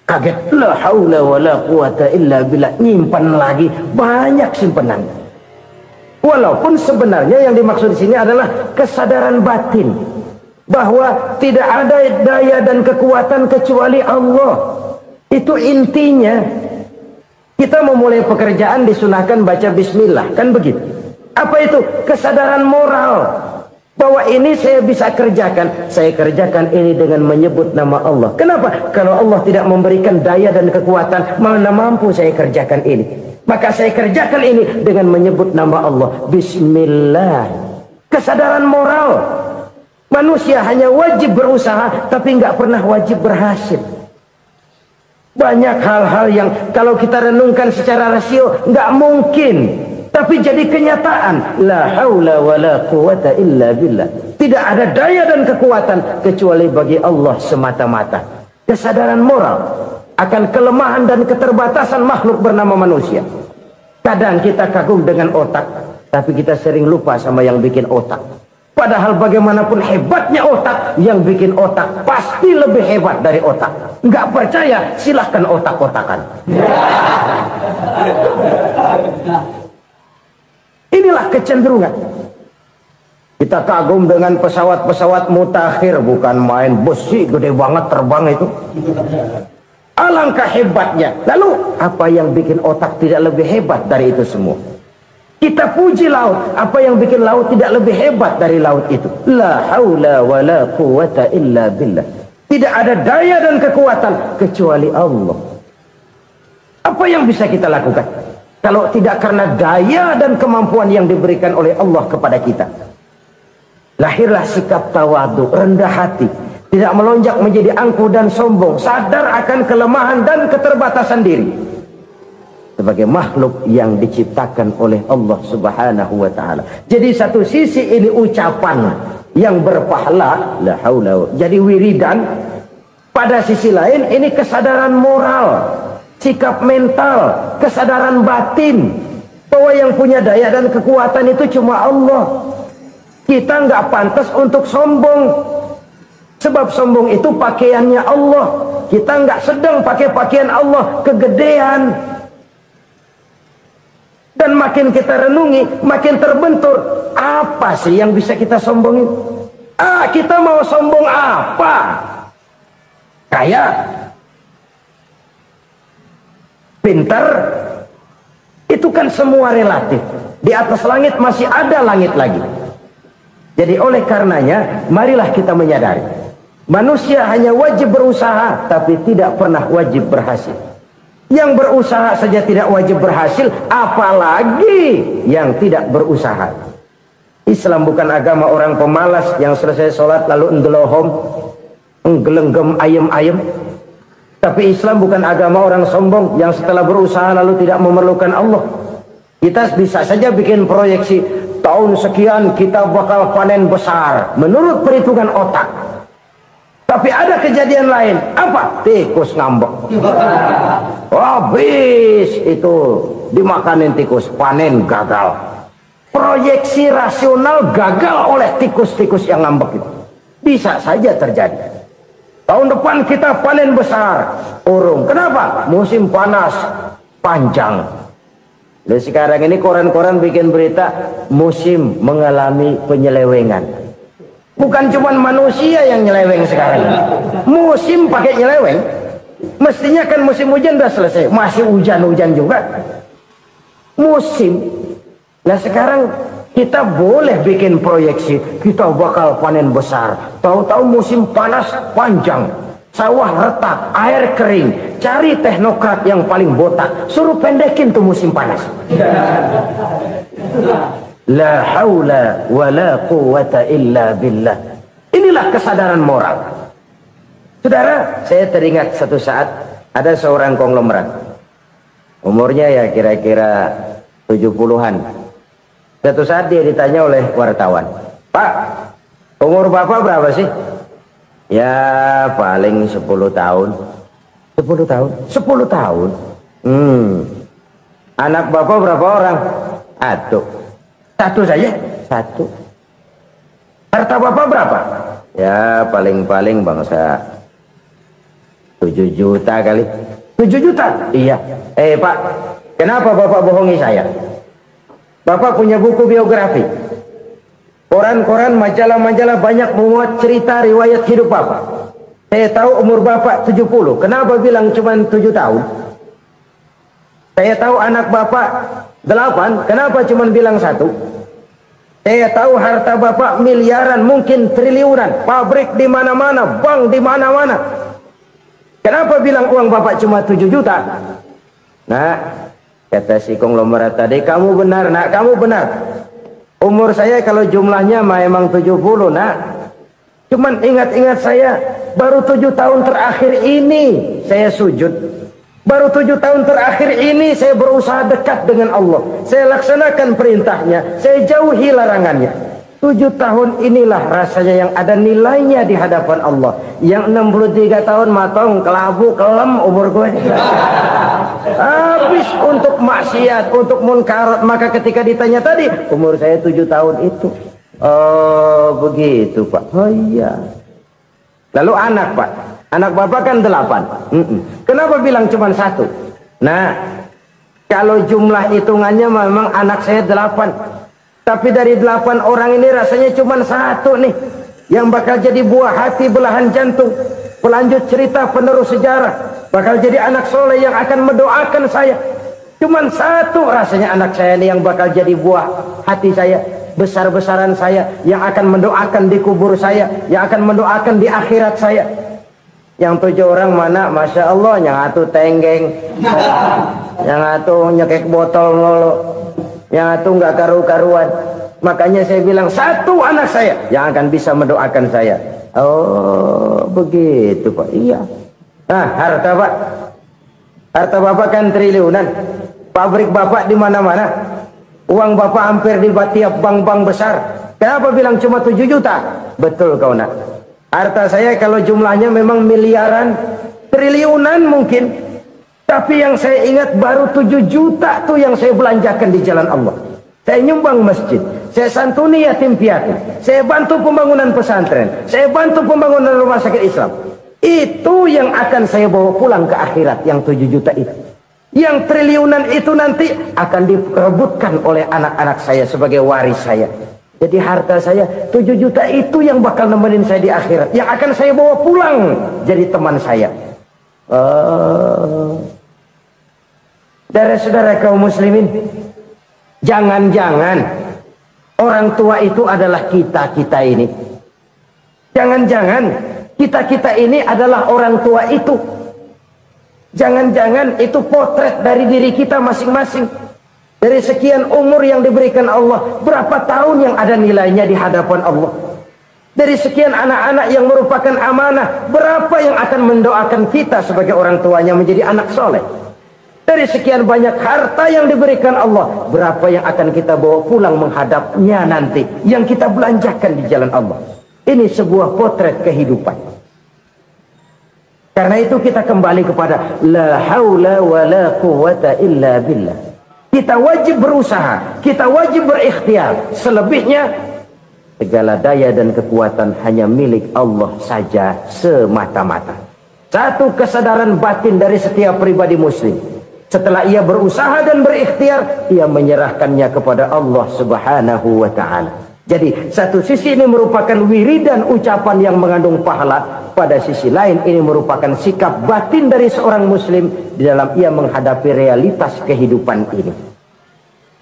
Kaget. La haula wala quwata illa billah. Nyimpan lagi. Banyak simpenan. Walaupun sebenarnya yang dimaksud di sini adalah kesadaran batin bahwa tidak ada daya dan kekuatan kecuali Allah. Itu intinya. Kita memulai pekerjaan disunahkan baca bismillah, kan begitu? Apa itu? Kesadaran moral bahwa ini saya bisa kerjakan. Saya kerjakan ini dengan menyebut nama Allah. Kenapa? Kalau Allah tidak memberikan daya dan kekuatan, mana mampu saya kerjakan ini. Maka saya kerjakan ini dengan menyebut nama Allah. Bismillah. Kesadaran moral. Manusia hanya wajib berusaha, tapi nggak pernah wajib berhasil. Banyak hal-hal yang kalau kita renungkan secara rasio nggak mungkin, tapi jadi kenyataan. La haula wala quwata illa billah. Tidak ada daya dan kekuatan kecuali bagi Allah semata-mata. Kesadaran moral akan kelemahan dan keterbatasan makhluk bernama manusia. Kadang kita kagum dengan otak, tapi kita sering lupa sama yang bikin otak. Padahal bagaimanapun hebatnya otak, yang bikin otak pasti lebih hebat dari otak. Nggak percaya, silahkan otak-otakan. Inilah kecenderungan. Kita kagum dengan pesawat-pesawat mutakhir, bukan main, besi gede banget terbang itu. Alangkah hebatnya. Lalu apa yang bikin otak tidak lebih hebat dari itu semua? Kita puji laut. Apa yang bikin laut tidak lebih hebat dari laut itu? La haula wala quwata illa billah. Tidak ada daya dan kekuatan kecuali Allah. Apa yang bisa kita lakukan kalau tidak karena daya dan kemampuan yang diberikan oleh Allah kepada kita? Lahirlah sikap tawadu, rendah hati, tidak melonjak menjadi angkuh dan sombong, sadar akan kelemahan dan keterbatasan diri sebagai makhluk yang diciptakan oleh Allah Subhanahu wa taala. Jadi satu sisi ini ucapan yang berpahala, la haula, jadi wiridan. Pada sisi lain ini kesadaran moral, sikap mental, kesadaran batin bahwa yang punya daya dan kekuatan itu cuma Allah. Kita nggak pantas untuk sombong, sebab sombong itu pakaiannya Allah. Kita nggak sedang pakai pakaian Allah, kegedean. Dan makin kita renungi, makin terbentur. Apa sih yang bisa kita sombongin? Kita mau sombong apa? Kaya, pintar, itu kan semua relatif. Di atas langit masih ada langit lagi. Jadi oleh karenanya, marilah kita menyadari, manusia hanya wajib berusaha, tapi tidak pernah wajib berhasil. Yang berusaha saja tidak wajib berhasil, apalagi yang tidak berusaha. Islam bukan agama orang pemalas yang selesai sholat lalu endelohom, nggelenggem ayem-ayem. Tapi Islam bukan agama orang sombong yang setelah berusaha lalu tidak memerlukan Allah. Kita bisa saja bikin proyeksi, tahun sekian kita bakal panen besar menurut perhitungan otak. Tapi ada kejadian lain. Apa? Tikus ngambek. Habis itu dimakanin tikus, panen gagal. Proyeksi rasional gagal oleh tikus-tikus yang ngambek itu. Bisa saja terjadi. Tahun depan kita panen besar, urung. Kenapa? Musim panas panjang. Dan sekarang ini koran-koran bikin berita musim mengalami penyelewengan. Bukan cuma manusia yang nyeleweng sekarang. Musim pakai nyeleweng. Mestinya kan musim hujan udah selesai, masih hujan-hujan juga. Musim. Nah sekarang kita boleh bikin proyeksi, kita bakal panen besar. Tahu-tahu musim panas panjang, sawah retak, air kering. Cari teknokrat yang paling botak, suruh pendekin tuh musim panas. La haula wala quwata illa billah. Inilah kesadaran moral. Saudara, saya teringat satu saat ada seorang konglomerat. Umurnya ya kira-kira 70-an. Satu saat dia ditanya oleh wartawan, "Pak, umur Bapak berapa sih?" "Ya paling 10 tahun. 10 tahun. 10 tahun. Anak bapak berapa orang? Satu saja. Satu. Harta bapak berapa? Ya paling-paling bangsa 7 juta kali. 7 juta? Iya. Pak, kenapa bapak bohongi saya? Bapak punya buku biografi. Koran-koran, majalah-majalah banyak memuat cerita riwayat hidup bapak. Saya tahu umur bapak 70. Kenapa bilang cuma 7 tahun? Saya tahu anak bapak 8. Kenapa cuma bilang 1? Saya tahu harta bapak miliaran, mungkin triliunan. Pabrik di mana-mana, bank di mana-mana. Kenapa bilang uang bapak cuma 7 juta? Nah, kata si konglomerat tadi, kamu benar nak, kamu benar. Umur saya kalau jumlahnya memang 70 nak. Cuman ingat-ingat saya, baru 7 tahun terakhir ini saya sujud. Baru 7 tahun terakhir ini saya berusaha dekat dengan Allah. Saya laksanakan perintahnya, saya jauhi larangannya. 7 tahun inilah rasanya yang ada nilainya di hadapan Allah. Yang 63 tahun matong, kelabu, kelem umur gue. Habis untuk maksiat, untuk munkarat. Maka ketika ditanya tadi, umur saya 7 tahun itu. Oh begitu Pak. Oh iya. Lalu anak Pak, anak bapak kan 8. Kenapa bilang cuma 1? Nah, kalau jumlah hitungannya memang anak saya 8. Tapi dari 8 orang ini rasanya cuma 1 nih yang bakal jadi buah hati, belahan jantung, pelanjut cerita, penerus sejarah, bakal jadi anak soleh yang akan mendoakan saya. Cuma 1 rasanya anak saya ini yang bakal jadi buah hati saya, besar-besaran saya, yang akan mendoakan di kubur saya, yang akan mendoakan di akhirat saya. Yang 7 orang mana? Masya Allah, yang atu tenggeng, yang atu nyekek botol mulu, yang atu nggak karu-karuan. Makanya saya bilang 1 anak saya yang akan bisa mendoakan saya. Oh begitu Pak. Iya. Nah harta Pak, harta bapak kan triliunan. Pabrik bapak di mana-mana. Uang bapak hampir di tiap bank-bank besar. Kenapa bilang cuma 7 juta? Betul kau nak. Harta saya kalau jumlahnya memang miliaran, triliunan mungkin. Tapi yang saya ingat baru 7 juta tuh yang saya belanjakan di jalan Allah. Saya nyumbang masjid, saya santuni yatim piatu, saya bantu pembangunan pesantren, saya bantu pembangunan rumah sakit Islam. Itu yang akan saya bawa pulang ke akhirat, yang 7 juta itu. Yang triliunan itu nanti akan diperebutkan oleh anak-anak saya sebagai waris saya. Jadi harta saya 7 juta itu yang bakal nemenin saya di akhirat, yang akan saya bawa pulang jadi teman saya. Saudara-saudara kaum muslimin, jangan-jangan orang tua itu adalah kita-kita ini. Jangan-jangan kita-kita ini adalah orang tua itu. Jangan-jangan itu potret dari diri kita masing-masing. Dari sekian umur yang diberikan Allah, berapa tahun yang ada nilainya di hadapan Allah? Dari sekian anak-anak yang merupakan amanah, berapa yang akan mendoakan kita sebagai orang tuanya menjadi anak soleh? Dari sekian banyak harta yang diberikan Allah, berapa yang akan kita bawa pulang menghadapnya nanti, yang kita belanjakan di jalan Allah? Ini sebuah potret kehidupan. Karena itu kita kembali kepada la haula wa la quwwata illa billah. Kita wajib berusaha, kita wajib berikhtiar. Selebihnya segala daya dan kekuatan hanya milik Allah saja semata-mata. Satu kesadaran batin dari setiap pribadi muslim. Setelah ia berusaha dan berikhtiar, ia menyerahkannya kepada Allah Subhanahu wa ta'ala. Jadi satu sisi ini merupakan wiridan ucapan yang mengandung pahala. Pada sisi lain ini merupakan sikap batin dari seorang muslim di dalam ia menghadapi realitas kehidupan ini.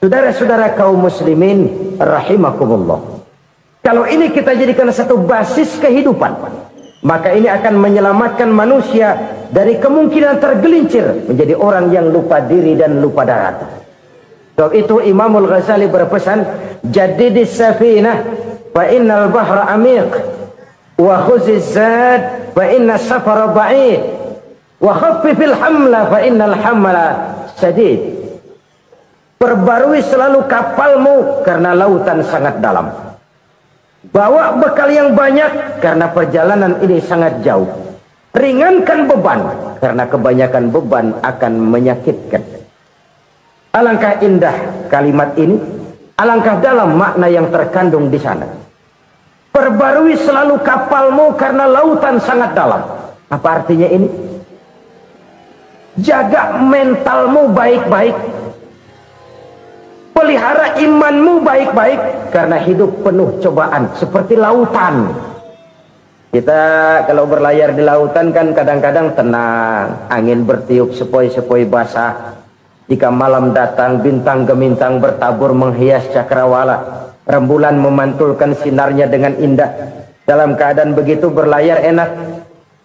Saudara-saudara kaum muslimin rahimakumullah. Kalau ini kita jadikan satu basis kehidupan, maka ini akan menyelamatkan manusia dari kemungkinan tergelincir menjadi orang yang lupa diri dan lupa darat. Sebab itu Imamul Ghazali berpesan, jadidis safinah fa innal bahra amiq wa khuziz zad fa inna safara ba'id wa khaffifil hamla fa innal hamla sadid. Perbarui selalu kapalmu karena lautan sangat dalam. Bawa bekal yang banyak karena perjalanan ini sangat jauh. Ringankan beban, karena kebanyakan beban akan menyakitkan. Alangkah indah kalimat ini, alangkah dalam makna yang terkandung di sana. Perbarui selalu kapalmu karena lautan sangat dalam. Apa artinya ini? Jaga mentalmu baik-baik. Pelihara imanmu baik-baik, karena hidup penuh cobaan seperti lautan. Kita kalau berlayar di lautan kan kadang-kadang tenang, angin bertiup sepoi-sepoi basah. Jika malam datang, bintang gemintang bertabur menghias cakrawala. Rembulan memantulkan sinarnya dengan indah. Dalam keadaan begitu berlayar enak.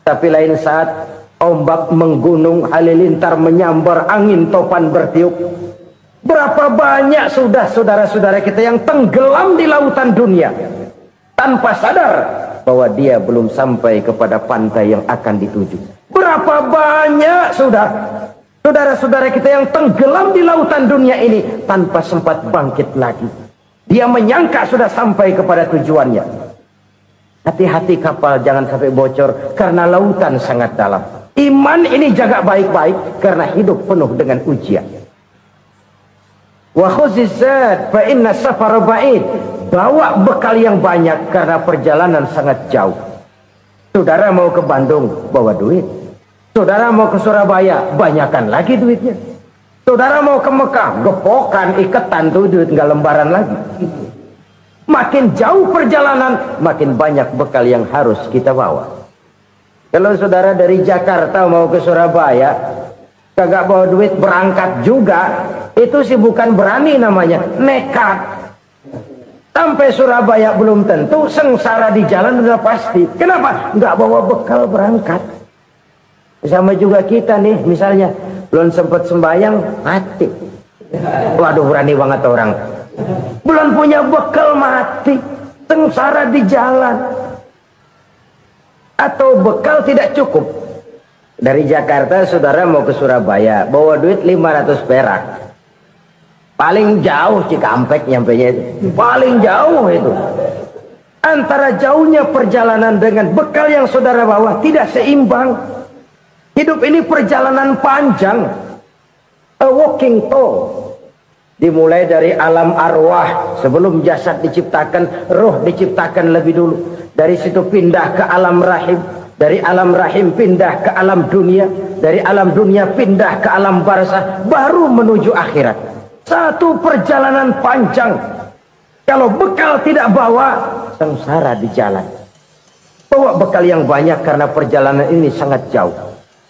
Tapi lain saat ombak menggunung, halilintar menyambar, angin topan bertiup. Berapa banyak sudah saudara-saudara kita yang tenggelam di lautan dunia tanpa sadar bahwa dia belum sampai kepada pantai yang akan dituju. Berapa banyak sudah saudara-saudara kita yang tenggelam di lautan dunia ini tanpa sempat bangkit lagi. Dia menyangka sudah sampai kepada tujuannya. Hati-hati kapal jangan sampai bocor karena lautan sangat dalam. Iman ini jaga baik-baik karena hidup penuh dengan ujian. Wa khuzizat fa inna safara ba'id. Bawa bekal yang banyak karena perjalanan sangat jauh. Saudara mau ke Bandung, bawa duit. Saudara mau ke Surabaya, banyakan lagi duitnya. Saudara mau ke Mekah, gepokan, iketan tuh duit nggak lembaran lagi. Makin jauh perjalanan, makin banyak bekal yang harus kita bawa. Kalau saudara dari Jakarta mau ke Surabaya, kagak bawa duit berangkat juga, itu sih bukan berani namanya, nekat. Sampai Surabaya belum tentu, sengsara di jalan udah pasti. Kenapa? Nggak bawa bekal berangkat. Sama juga kita nih, misalnya belum sempat sembahyang, mati. Waduh, berani banget orang. Belum punya bekal, mati. Sengsara di jalan. Atau bekal tidak cukup. Dari Jakarta saudara mau ke Surabaya, bawa duit 500 perak. Paling jauh Cikampek nyampenya itu. Paling jauh itu. Antara jauhnya perjalanan dengan bekal yang saudara bawa tidak seimbang. Hidup ini perjalanan panjang. A walking tour. Dimulai dari alam arwah. Sebelum jasad diciptakan, roh diciptakan lebih dulu. Dari situ pindah ke alam rahim. Dari alam rahim pindah ke alam dunia. Dari alam dunia pindah ke alam barzah. Baru menuju akhirat. Satu perjalanan panjang. Kalau bekal tidak bawa, sengsara di jalan. Bawa bekal yang banyak karena perjalanan ini sangat jauh.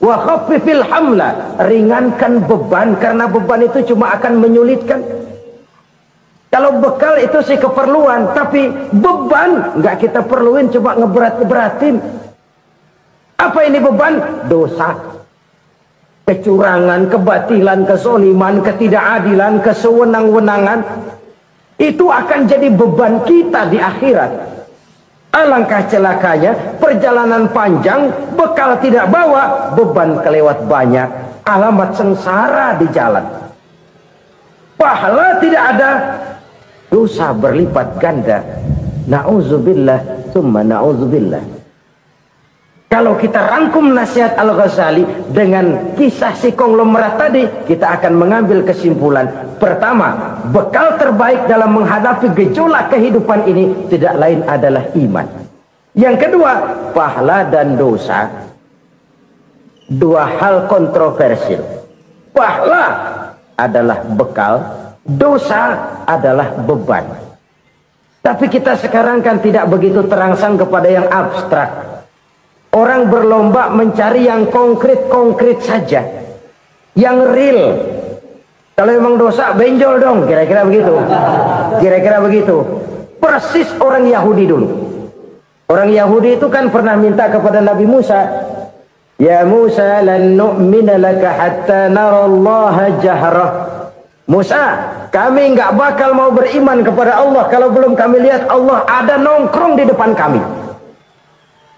Wa khaffifil hamla, ringankan beban karena beban itu cuma akan menyulitkan. Kalau bekal itu sih keperluan, tapi beban nggak kita perluin, cuma ngeberat-beratin. Apa ini beban? Dosa. Kecurangan, kebatilan, kesoliman, ketidakadilan, kesewenang-wenangan. Itu akan jadi beban kita di akhirat. Alangkah celakanya, perjalanan panjang, bekal tidak bawa, beban kelewat banyak, alamat sengsara di jalan. Pahala tidak ada, dosa berlipat ganda. Na'udzubillah, summa na'udzubillah. Kalau kita rangkum nasihat Al-Ghazali dengan kisah si konglomerat tadi, kita akan mengambil kesimpulan. Pertama, bekal terbaik dalam menghadapi gejolak kehidupan ini tidak lain adalah iman. Yang kedua, pahala dan dosa. Dua hal kontroversial. Pahala adalah bekal, dosa adalah beban. Tapi kita sekarang kan tidak begitu terangsang kepada yang abstrak. Orang berlomba mencari yang konkret-konkret saja. Yang real. Kalau memang dosa, benjol dong. Kira-kira begitu. Kira-kira begitu. Persis orang Yahudi dulu. Orang Yahudi itu kan pernah minta kepada Nabi Musa. Ya Musa, lan nu'mina laka hatta narallaha jahrah. Musa, kami nggak bakal mau beriman kepada Allah kalau belum kami lihat Allah ada nongkrong di depan kami.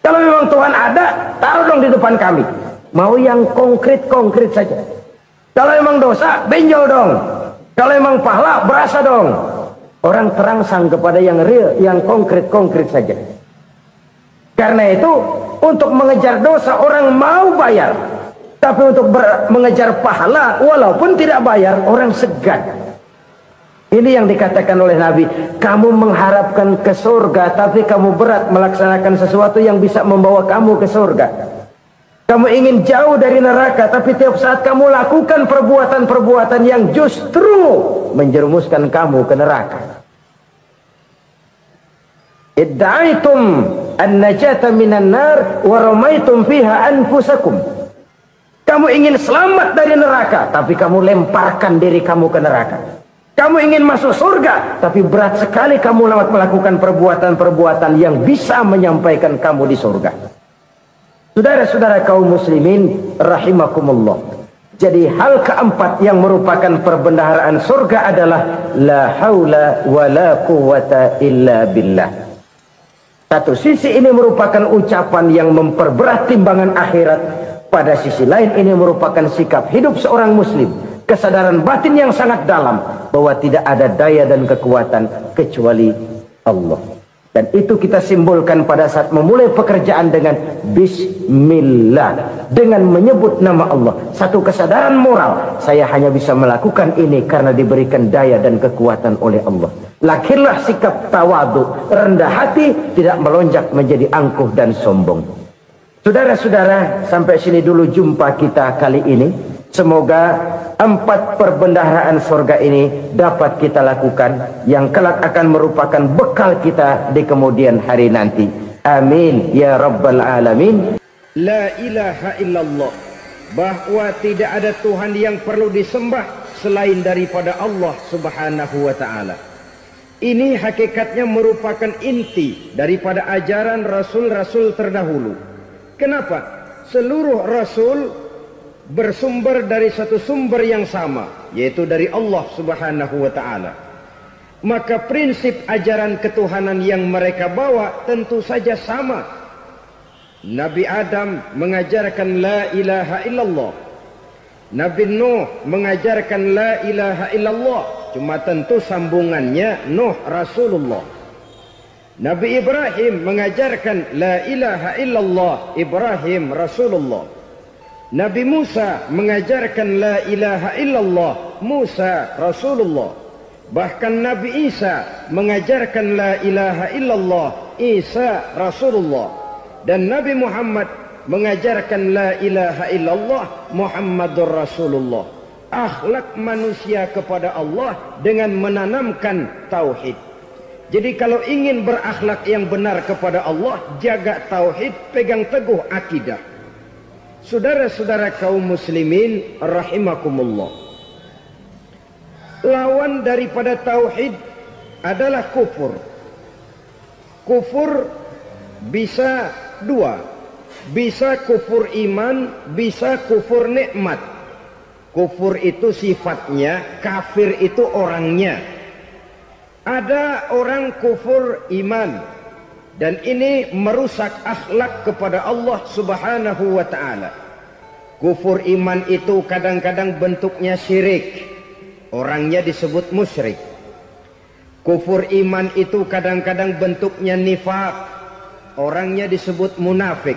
Kalau memang Tuhan ada, taruh dong di depan kami. Mau yang konkret-konkret saja. Kalau memang dosa, benjol dong. Kalau memang pahala, berasa dong. Orang terangsang kepada yang real, yang konkret-konkret saja. Karena itu untuk mengejar dosa orang mau bayar, tapi untuk mengejar pahala walaupun tidak bayar orang segan. Ini yang dikatakan oleh Nabi, kamu mengharapkan ke surga tapi kamu berat melaksanakan sesuatu yang bisa membawa kamu ke surga. Kamu ingin jauh dari neraka tapi tiap saat kamu lakukan perbuatan-perbuatan yang justru menjerumuskan kamu ke neraka. Idda'aitum an-najata minan nar wa ramaitum fiha anfusakum. Kamu ingin selamat dari neraka tapi kamu lemparkan diri kamu ke neraka. Kamu ingin masuk surga, tapi berat sekali kamu melakukan perbuatan-perbuatan yang bisa menyampaikan kamu di surga. Saudara-saudara kaum muslimin, rahimakumullah. Jadi hal keempat yang merupakan perbendaharaan surga adalah la haula wa la quwwata illa billah. Satu sisi ini merupakan ucapan yang memperberat timbangan akhirat. Pada sisi lain ini merupakan sikap hidup seorang muslim. Kesadaran batin yang sangat dalam bahwa tidak ada daya dan kekuatan kecuali Allah. Dan itu kita simbolkan pada saat memulai pekerjaan dengan Bismillah, dengan menyebut nama Allah. Satu kesadaran moral, saya hanya bisa melakukan ini karena diberikan daya dan kekuatan oleh Allah. Lahirlah sikap tawadu, rendah hati, tidak melonjak menjadi angkuh dan sombong. Saudara-saudara, sampai sini dulu jumpa kita kali ini. Semoga 4 perbendaharaan surga ini dapat kita lakukan, yang kelak akan merupakan bekal kita di kemudian hari nanti. Amin ya rabbal alamin. La ilaha illallah, bahwa tidak ada Tuhan yang perlu disembah selain daripada Allah subhanahu wa ta'ala. Ini hakikatnya merupakan inti daripada ajaran rasul-rasul terdahulu. Kenapa? Seluruh rasul bersumber dari satu sumber yang sama, yaitu dari Allah subhanahu wa ta'ala. Maka prinsip ajaran ketuhanan yang mereka bawa tentu saja sama. Nabi Adam mengajarkan la ilaha illallah, Nabi Nuh mengajarkan la ilaha illallah, cuma tentu sambungannya Nuh Rasulullah. Nabi Ibrahim mengajarkan la ilaha illallah, Ibrahim Rasulullah. Nabi Musa mengajarkan la ilaha illallah, Musa Rasulullah. Bahkan Nabi Isa mengajarkan la ilaha illallah, Isa Rasulullah. Dan Nabi Muhammad mengajarkan la ilaha illallah, Muhammadur Rasulullah. Akhlak manusia kepada Allah dengan menanamkan tauhid. Jadi kalau ingin berakhlak yang benar kepada Allah, jaga tauhid, pegang teguh akidah. Saudara-saudara kaum muslimin rahimakumullah, lawan daripada tauhid adalah kufur. Kufur bisa 2, bisa kufur iman, bisa kufur nikmat. Kufur itu sifatnya, kafir itu orangnya. Ada orang kufur iman, dan ini merusak akhlak kepada Allah subhanahu wa ta'ala. Kufur iman itu kadang-kadang bentuknya syirik, orangnya disebut musyrik. Kufur iman itu kadang-kadang bentuknya nifaq, orangnya disebut munafik.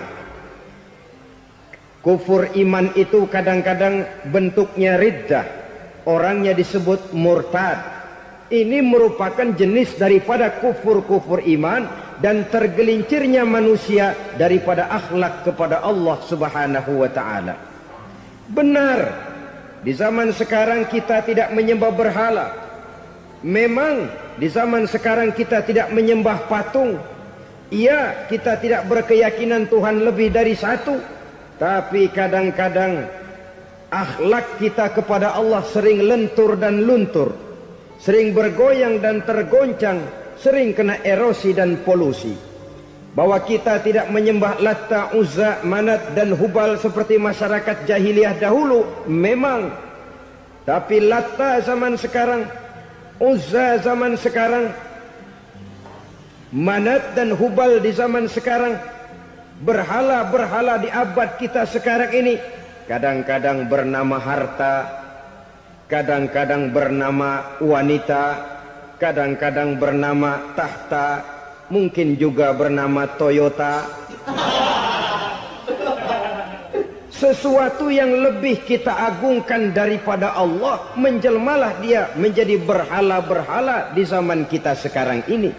Kufur iman itu kadang-kadang bentuknya riddah, orangnya disebut murtad. Ini merupakan jenis daripada kufur-kufur iman dan tergelincirnya manusia daripada akhlak kepada Allah subhanahu wa ta'ala. Benar, di zaman sekarang kita tidak menyembah berhala. Memang di zaman sekarang kita tidak menyembah patung. Iya, kita tidak berkeyakinan Tuhan lebih dari satu. Tapi kadang-kadang akhlak kita kepada Allah sering lentur dan luntur, sering bergoyang dan tergoncang, sering kena erosi dan polusi. Bahwa kita tidak menyembah Latta, Uzza, Manat dan Hubal seperti masyarakat jahiliyah dahulu, memang. Tapi Latta zaman sekarang, Uzza zaman sekarang, Manat dan Hubal di zaman sekarang, berhala-berhala di abad kita sekarang ini, kadang-kadang bernama harta, kadang-kadang bernama wanita, kadang-kadang bernama tahta, mungkin juga bernama Toyota, sesuatu yang lebih kita agungkan daripada Allah, menjelmalah dia menjadi berhala-berhala di zaman kita sekarang ini.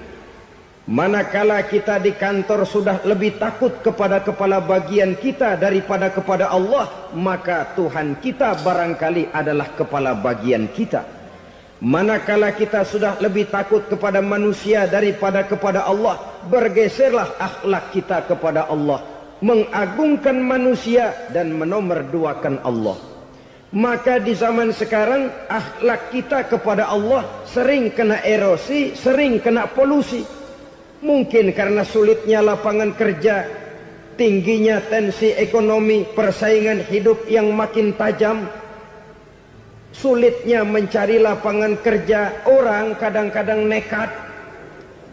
Manakala kita di kantor sudah lebih takut kepada kepala bagian kita daripada kepada Allah, maka Tuhan kita barangkali adalah kepala bagian kita. Manakala kita sudah lebih takut kepada manusia daripada kepada Allah, bergeserlah akhlak kita kepada Allah, mengagungkan manusia dan menomorduakan Allah. Maka di zaman sekarang akhlak kita kepada Allah sering kena erosi, sering kena polusi. Mungkin karena sulitnya lapangan kerja, tingginya tensi ekonomi, persaingan hidup yang makin tajam, sulitnya mencari lapangan kerja, orang kadang-kadang nekat,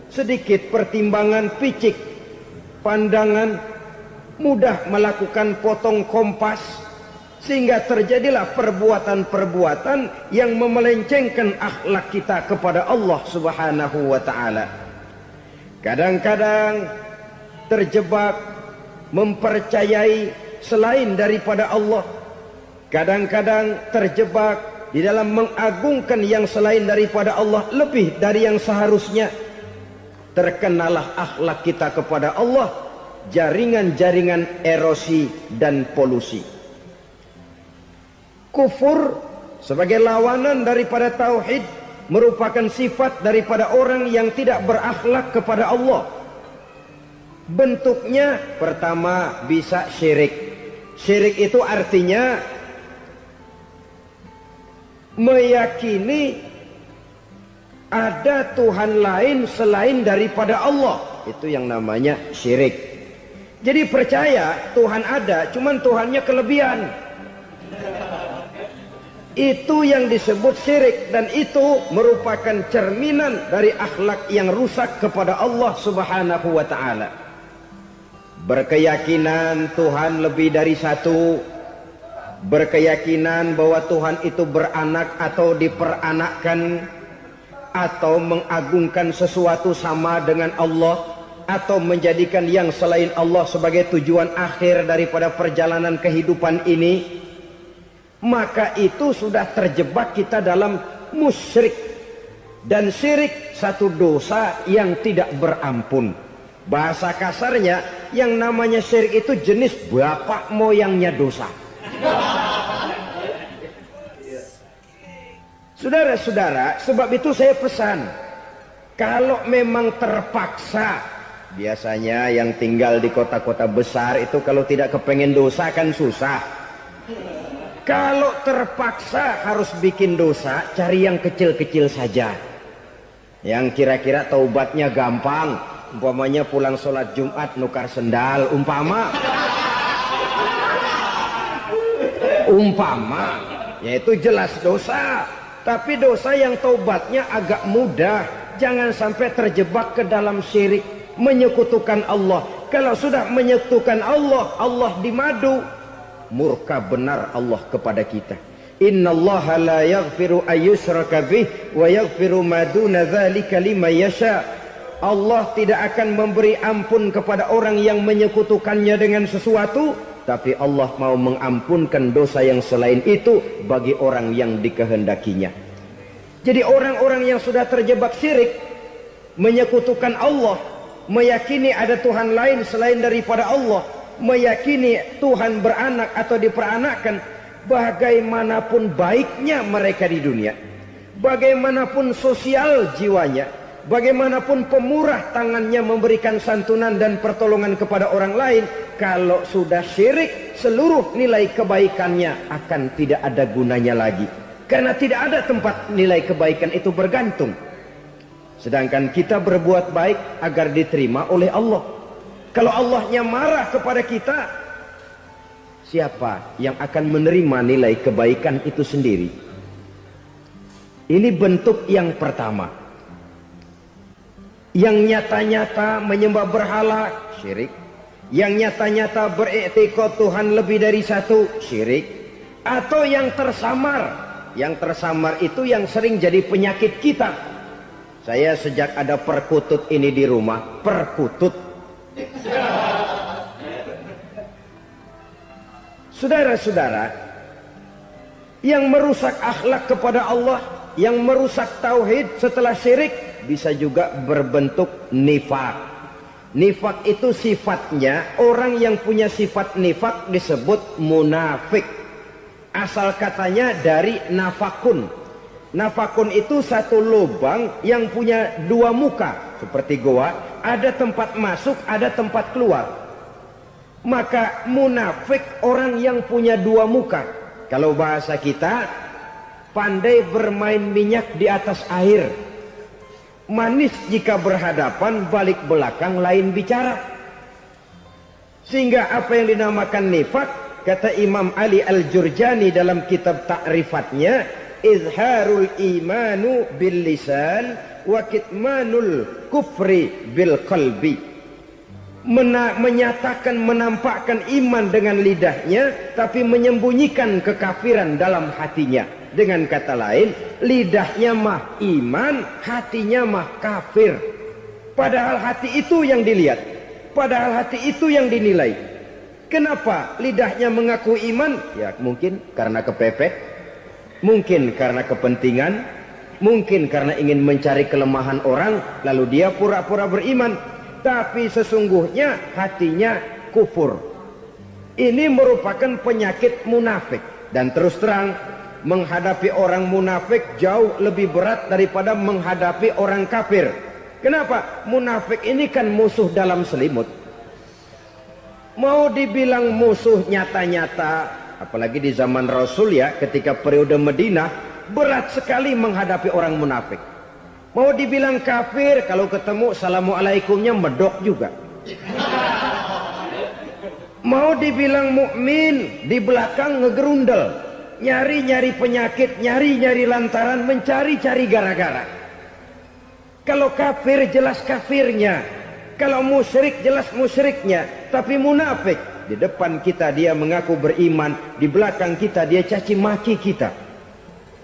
sedikit pertimbangan, picik pandangan, mudah melakukan potong kompas, sehingga terjadilah perbuatan-perbuatan yang memelencengkan akhlak kita kepada Allah Subhanahu wa ta'ala. Kadang-kadang terjebak mempercayai selain daripada Allah. Kadang-kadang terjebak di dalam mengagungkan yang selain daripada Allah lebih dari yang seharusnya. Terkenalah akhlak kita kepada Allah jaringan-jaringan erosi dan polusi. Kufur sebagai lawanan daripada tauhid merupakan sifat daripada orang yang tidak berakhlak kepada Allah. Bentuknya pertama bisa syirik. Syirik itu artinya meyakini ada Tuhan lain selain daripada Allah. Itu yang namanya syirik. Jadi percaya Tuhan ada, cuman Tuhannya kelebihan. Itu yang disebut syirik, dan itu merupakan cerminan dari akhlak yang rusak kepada Allah Subhanahu wa ta'ala. Berkeyakinan Tuhan lebih dari satu, berkeyakinan bahwa Tuhan itu beranak atau diperanakkan, atau mengagungkan sesuatu sama dengan Allah, atau menjadikan yang selain Allah sebagai tujuan akhir daripada perjalanan kehidupan ini, maka itu sudah terjebak kita dalam musyrik. Dan syirik satu dosa yang tidak berampun. Bahasa kasarnya, yang namanya syirik itu jenis bapak moyangnya dosa. Saudara-saudara, sebab itu saya pesan, kalau memang terpaksa, biasanya yang tinggal di kota-kota besar itu kalau tidak kepengen dosa kan susah. Kalau terpaksa harus bikin dosa, cari yang kecil-kecil saja, yang kira-kira taubatnya gampang. Umpamanya pulang sholat Jumat nukar sendal, umpama, yaitu jelas dosa. Tapi dosa yang taubatnya agak mudah. Jangan sampai terjebak ke dalam syirik, menyekutukan Allah. Kalau sudah menyekutukan Allah, Allah dimadu, murka benar Allah kepada kita. Innallaha la yaghfiru ayyushraka bih wa yaghfiru ma duna dzalika liman yasha. Allah tidak akan memberi ampun kepada orang yang menyekutukannya dengan sesuatu, tapi Allah mau mengampunkan dosa yang selain itu bagi orang yang dikehendakinya. Jadi orang-orang yang sudah terjebak syirik, menyekutukan Allah, meyakini ada Tuhan lain selain daripada Allah, meyakini Tuhan beranak atau diperanakkan, bagaimanapun baiknya mereka di dunia, bagaimanapun sosial jiwanya, bagaimanapun pemurah tangannya memberikan santunan dan pertolongan kepada orang lain, kalau sudah syirik, seluruh nilai kebaikannya akan tidak ada gunanya lagi, karena tidak ada tempat nilai kebaikan itu bergantung. Sedangkan kita berbuat baik agar diterima oleh Allah. Kalau Allahnya marah kepada kita, siapa yang akan menerima nilai kebaikan itu sendiri? Ini bentuk yang pertama. Yang nyata-nyata menyembah berhala, syirik. Yang nyata-nyata beriktikad Tuhan lebih dari satu, syirik. Atau yang tersamar. Yang tersamar itu yang sering jadi penyakit kita. Saya sejak ada perkutut ini di rumah, perkutut, Saudara-saudara, yang merusak akhlak kepada Allah, yang merusak tauhid setelah syirik, bisa juga berbentuk nifak. Nifak itu sifatnya, orang yang punya sifat nifak disebut munafik. Asal katanya dari nafakun. Nafakun itu satu lubang yang punya dua muka, seperti goa, ada tempat masuk, ada tempat keluar. Maka munafik orang yang punya dua muka. Kalau bahasa kita, pandai bermain minyak di atas air. Manis jika berhadapan, balik belakang lain bicara. Sehingga apa yang dinamakan nifak, kata Imam Ali Al-Jurjani dalam kitab ta'rifatnya, izharul imanu bil lisan wa kitmanul kufri bil qalbi. Menyatakan, menampakkan iman dengan lidahnya, tapi menyembunyikan kekafiran dalam hatinya. Dengan kata lain, lidahnya mah iman, hatinya mah kafir. Padahal hati itu yang dilihat, padahal hati itu yang dinilai. Kenapa lidahnya mengaku iman? Ya mungkin karena kepepet, mungkin karena kepentingan, mungkin karena ingin mencari kelemahan orang, lalu dia pura-pura beriman. Tapi sesungguhnya hatinya kufur. Ini merupakan penyakit munafik. Dan terus terang, menghadapi orang munafik jauh lebih berat daripada menghadapi orang kafir. Kenapa? Munafik ini kan musuh dalam selimut. Mau dibilang musuh nyata-nyata, apalagi di zaman Rasul ya, ketika periode Madinah, berat sekali menghadapi orang munafik. Mau dibilang kafir, kalau ketemu assalamualaikumnya medok juga. Mau dibilang mukmin, di belakang ngegerundel, nyari-nyari penyakit, nyari-nyari lantaran, mencari-cari gara-gara. Kalau kafir jelas kafirnya, kalau musyrik jelas musyriknya. Tapi munafik, di depan kita dia mengaku beriman, di belakang kita dia caci maki kita.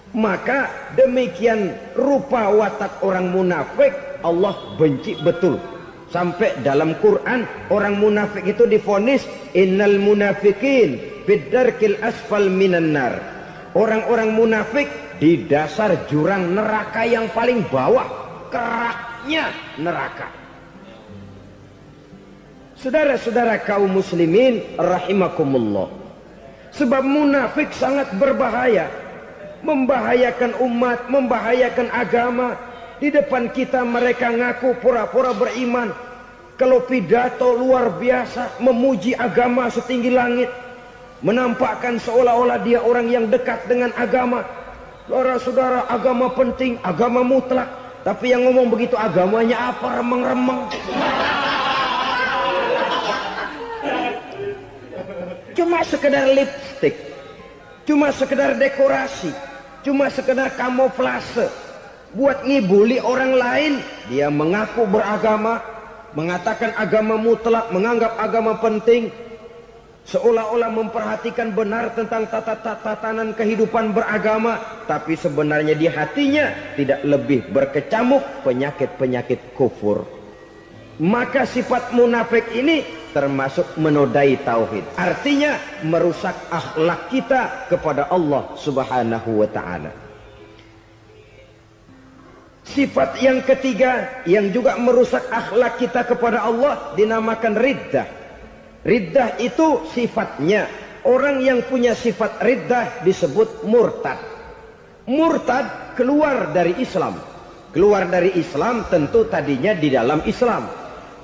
Maka demikian rupa watak orang munafik, Allah benci betul. Sampai dalam Quran orang munafik itu divonis innal munafikin fid darkil asfal minan nar. Orang-orang munafik di dasar jurang neraka yang paling bawah, keraknya neraka. Saudara-saudara kaum muslimin rahimakumullah. Sebab munafik sangat berbahaya, membahayakan umat, membahayakan agama. Di depan kita mereka ngaku pura-pura beriman. Kalau pidato luar biasa, memuji agama setinggi langit, menampakkan seolah-olah dia orang yang dekat dengan agama. Saudara-saudara, agama penting, agama mutlak. Tapi yang ngomong begitu agamanya apa? Remeng-remeng. Cuma sekedar lipstick, cuma sekedar dekorasi, cuma sekedar kamuflase. Buat ngibuli orang lain, dia mengaku beragama, mengatakan agama mutlak, menganggap agama penting, seolah-olah memperhatikan benar tentang tatanan kehidupan beragama, tapi sebenarnya di hatinya tidak lebih berkecamuk penyakit-penyakit kufur. Maka sifat munafik ini termasuk menodai tauhid, artinya merusak akhlak kita kepada Allah Subhanahu wa ta'ala. Sifat yang ketiga yang juga merusak akhlak kita kepada Allah dinamakan riddah. Riddah itu sifatnya, orang yang punya sifat riddah disebut murtad. Murtad keluar dari Islam. Keluar dari Islam tentu tadinya di dalam Islam.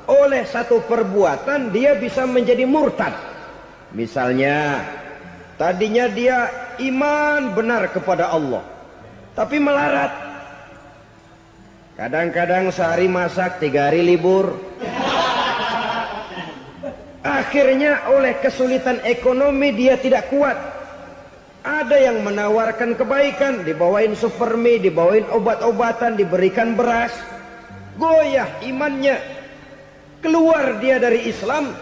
Oleh satu perbuatan dia bisa menjadi murtad. Misalnya tadinya dia iman benar kepada Allah, tapi melarat. Kadang-kadang sehari masak, 3 hari libur. Akhirnya oleh kesulitan ekonomi dia tidak kuat. Ada yang menawarkan kebaikan, dibawain supermi, dibawain obat-obatan, diberikan beras. Goyah imannya. Keluar dia dari Islam,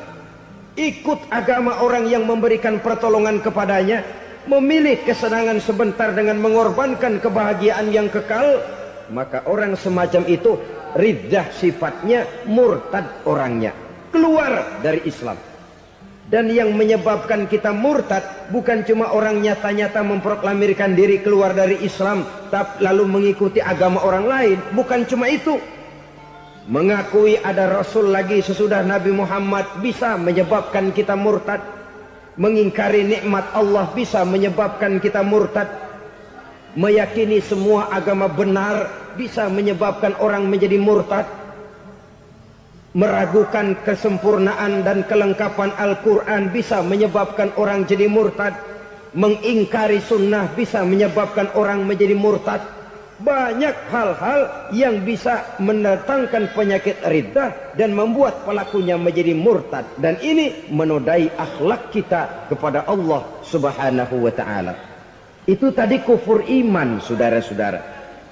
ikut agama orang yang memberikan pertolongan kepadanya, memilih kesenangan sebentar dengan mengorbankan kebahagiaan yang kekal. Maka orang semacam itu riddah sifatnya, murtad orangnya, keluar dari Islam. Dan yang menyebabkan kita murtad bukan cuma orang nyata-nyata memproklamirkan diri keluar dari Islam lalu mengikuti agama orang lain. Bukan cuma itu. Mengakui ada Rasul lagi sesudah Nabi Muhammad bisa menyebabkan kita murtad. Mengingkari nikmat Allah bisa menyebabkan kita murtad. Meyakini semua agama benar bisa menyebabkan orang menjadi murtad. Meragukan kesempurnaan dan kelengkapan Al-Quran bisa menyebabkan orang jadi murtad. Mengingkari sunnah bisa menyebabkan orang menjadi murtad. Banyak hal-hal yang bisa mendatangkan penyakit riddah dan membuat pelakunya menjadi murtad. Dan ini menodai akhlak kita kepada Allah Subhanahu wa ta'ala. Itu tadi kufur iman, saudara-saudara.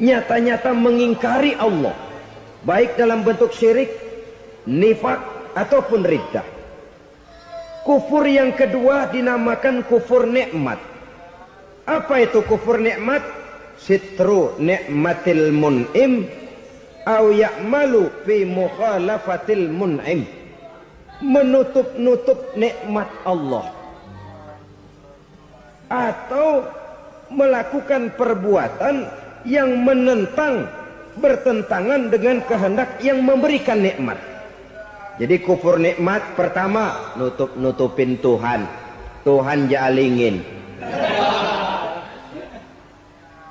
Nyata-nyata mengingkari Allah, baik dalam bentuk syirik, nifak ataupun riddah. Kufur yang kedua dinamakan kufur nikmat. Apa itu kufur nikmat? Sitru nikmatil mun'im au ya'malu fi mukhalafatil mun'im. Menutup-nutup nikmat Allah atau melakukan perbuatan yang menentang, bertentangan dengan kehendak yang memberikan nikmat. Jadi kufur nikmat pertama, nutup-nutupin Tuhan. Tuhan jalingin.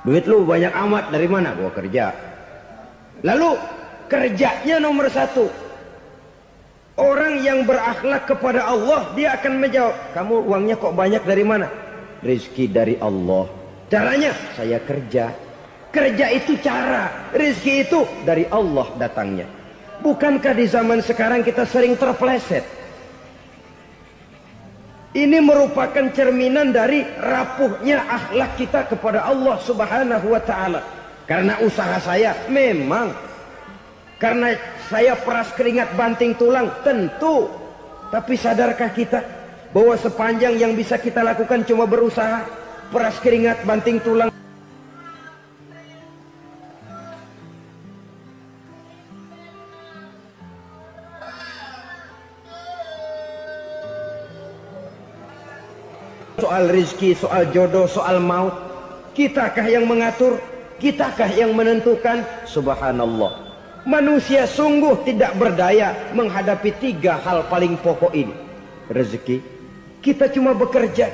Duit lu banyak amat, dari mana? Gua kerja. Lalu kerjanya nomor satu. Orang yang berakhlak kepada Allah, dia akan menjawab, kamu uangnya kok banyak, dari mana? Rizki dari Allah. Caranya, saya kerja. Kerja itu cara, rizki itu dari Allah datangnya. Bukankah di zaman sekarang kita sering terpeleset? Ini merupakan cerminan dari rapuhnya akhlak kita kepada Allah Subhanahu wa ta'ala. Karena usaha saya memang, karena saya peras keringat banting tulang, tentu. Tapi sadarkah kita bahwa sepanjang yang bisa kita lakukan cuma berusaha, peras keringat banting tulang? Soal rizki, soal jodoh, soal maut, kitakah yang mengatur? Kitakah yang menentukan? Subhanallah. Manusia sungguh tidak berdaya menghadapi tiga hal paling pokok ini. Rezeki, kita cuma bekerja.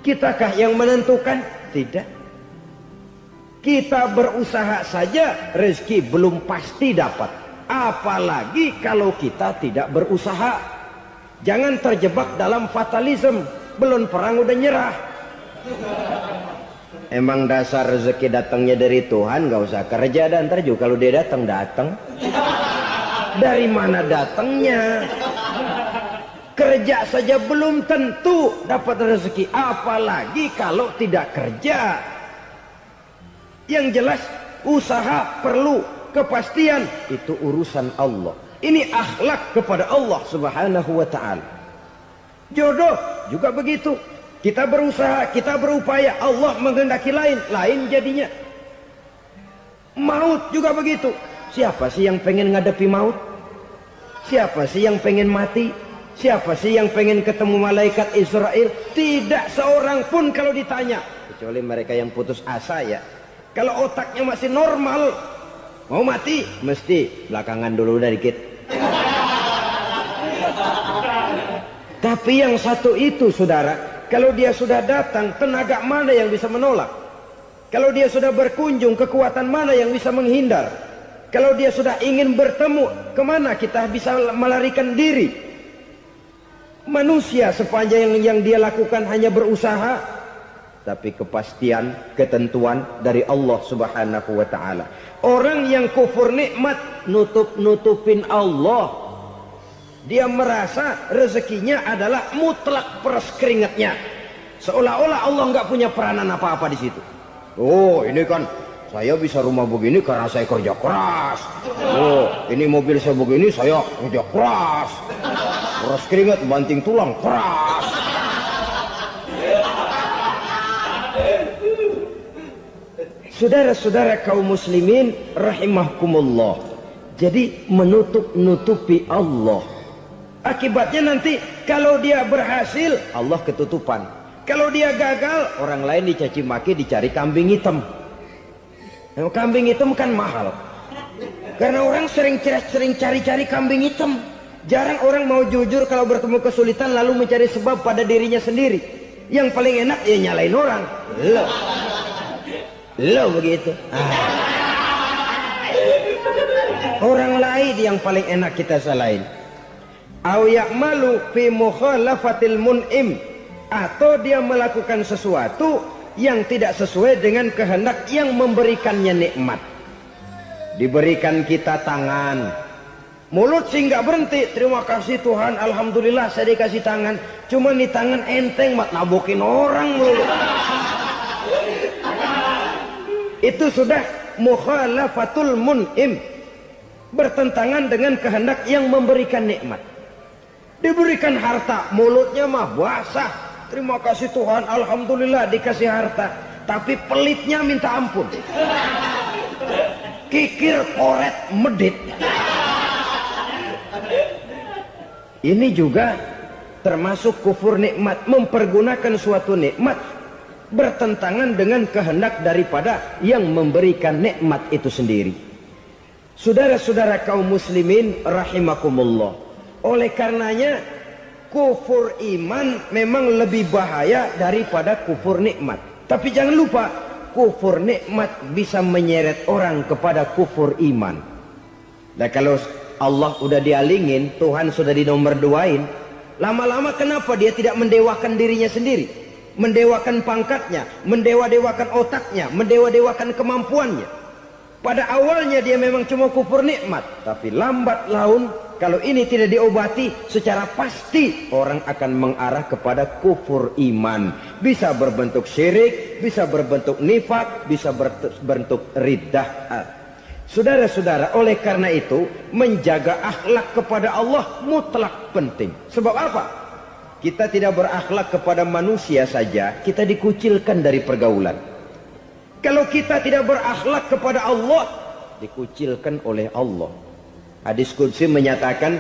Kitakah yang menentukan? Tidak. Kita berusaha saja, rezeki belum pasti dapat. Apalagi kalau kita tidak berusaha. Jangan terjebak dalam fatalisme. Belum perang udah nyerah. Emang dasar rezeki datangnya dari Tuhan, gak usah kerja, dan ntar juga kalau dia datang. Dari mana datangnya? Kerja saja belum tentu dapat rezeki, apalagi kalau tidak kerja. Yang jelas usaha perlu kepastian, itu urusan Allah. Ini akhlak kepada Allah Subhanahu wa ta'ala. Jodoh juga begitu. Kita berusaha, kita berupaya, Allah menghendaki lain jadinya. Maut juga begitu. Siapa sih yang pengen ngadepi maut? Siapa sih yang pengen mati? Siapa sih yang pengen ketemu malaikat Israel? Tidak seorang pun kalau ditanya, kecuali mereka yang putus asa ya. Kalau otaknya masih normal, mau mati mesti belakangan dulu udah dikit. Tapi yang satu itu, saudara, kalau dia sudah datang, tenaga mana yang bisa menolak? Kalau dia sudah berkunjung, kekuatan mana yang bisa menghindar? Kalau dia sudah ingin bertemu, kemana kita bisa melarikan diri? Manusia sepanjang yang dia lakukan hanya berusaha, tapi kepastian, ketentuan dari Allah Subhanahu wa ta'ala. Orang yang kufur nikmat, nutup-nutupin Allah. Dia merasa rezekinya adalah mutlak peras keringatnya. Seolah-olah Allah nggak punya peranan apa-apa di situ. Oh, ini kan saya bisa rumah begini karena saya kerja keras. Oh, ini mobil saya begini, saya kerja keras. Peras keringat, banting tulang, keras. Saudara-saudara kaum muslimin rahimahkumullah. Jadi menutup-nutupi Allah. Akibatnya nanti kalau dia berhasil, Allah ketutupan. Kalau dia gagal, orang lain dicaci maki, dicari kambing hitam. Nah, kambing hitam kan mahal. Karena orang sering cari-cari kambing hitam. Jarang orang mau jujur kalau bertemu kesulitan lalu mencari sebab pada dirinya sendiri. Yang paling enak ya nyalain orang. Lo begitu. Orang lain yang paling enak kita salahin. Au ya'malu fi mukhalafatil mun'im, atau dia melakukan sesuatu yang tidak sesuai dengan kehendak yang memberikannya nikmat. Diberikan kita tangan, mulut sih nggak berhenti, terima kasih Tuhan, alhamdulillah saya dikasih tangan. Cuma nih tangan enteng mat nabokin orang mulu. Itu sudah mukhalafatul mun'im, bertentangan dengan kehendak yang memberikan nikmat. Diberikan harta, mulutnya mah basah, terima kasih Tuhan, alhamdulillah dikasih harta, tapi pelitnya minta ampun, kikir koret medit. Ini juga termasuk kufur nikmat, mempergunakan suatu nikmat bertentangan dengan kehendak daripada yang memberikan nikmat itu sendiri. Saudara-saudara kaum muslimin rahimakumullah, oleh karenanya kufur iman memang lebih bahaya daripada kufur nikmat. Tapi jangan lupa, kufur nikmat bisa menyeret orang kepada kufur iman. Nah kalau Allah udah dialingin, Tuhan sudah dinomor duain, lama-lama kenapa dia tidak mendewakan dirinya sendiri, mendewakan pangkatnya, mendewa-dewakan otaknya, mendewa-dewakan kemampuannya? Pada awalnya dia memang cuma kufur nikmat, tapi lambat laun kalau ini tidak diobati secara pasti orang akan mengarah kepada kufur iman. Bisa berbentuk syirik, bisa berbentuk nifak, bisa berbentuk riddah. Saudara-saudara, oleh karena itu menjaga akhlak kepada Allah mutlak penting. Sebab apa? Kita tidak berakhlak kepada manusia saja, kita dikucilkan dari pergaulan. Kalau kita tidak berakhlak kepada Allah, dikucilkan oleh Allah. Hadis qudsi menyatakan,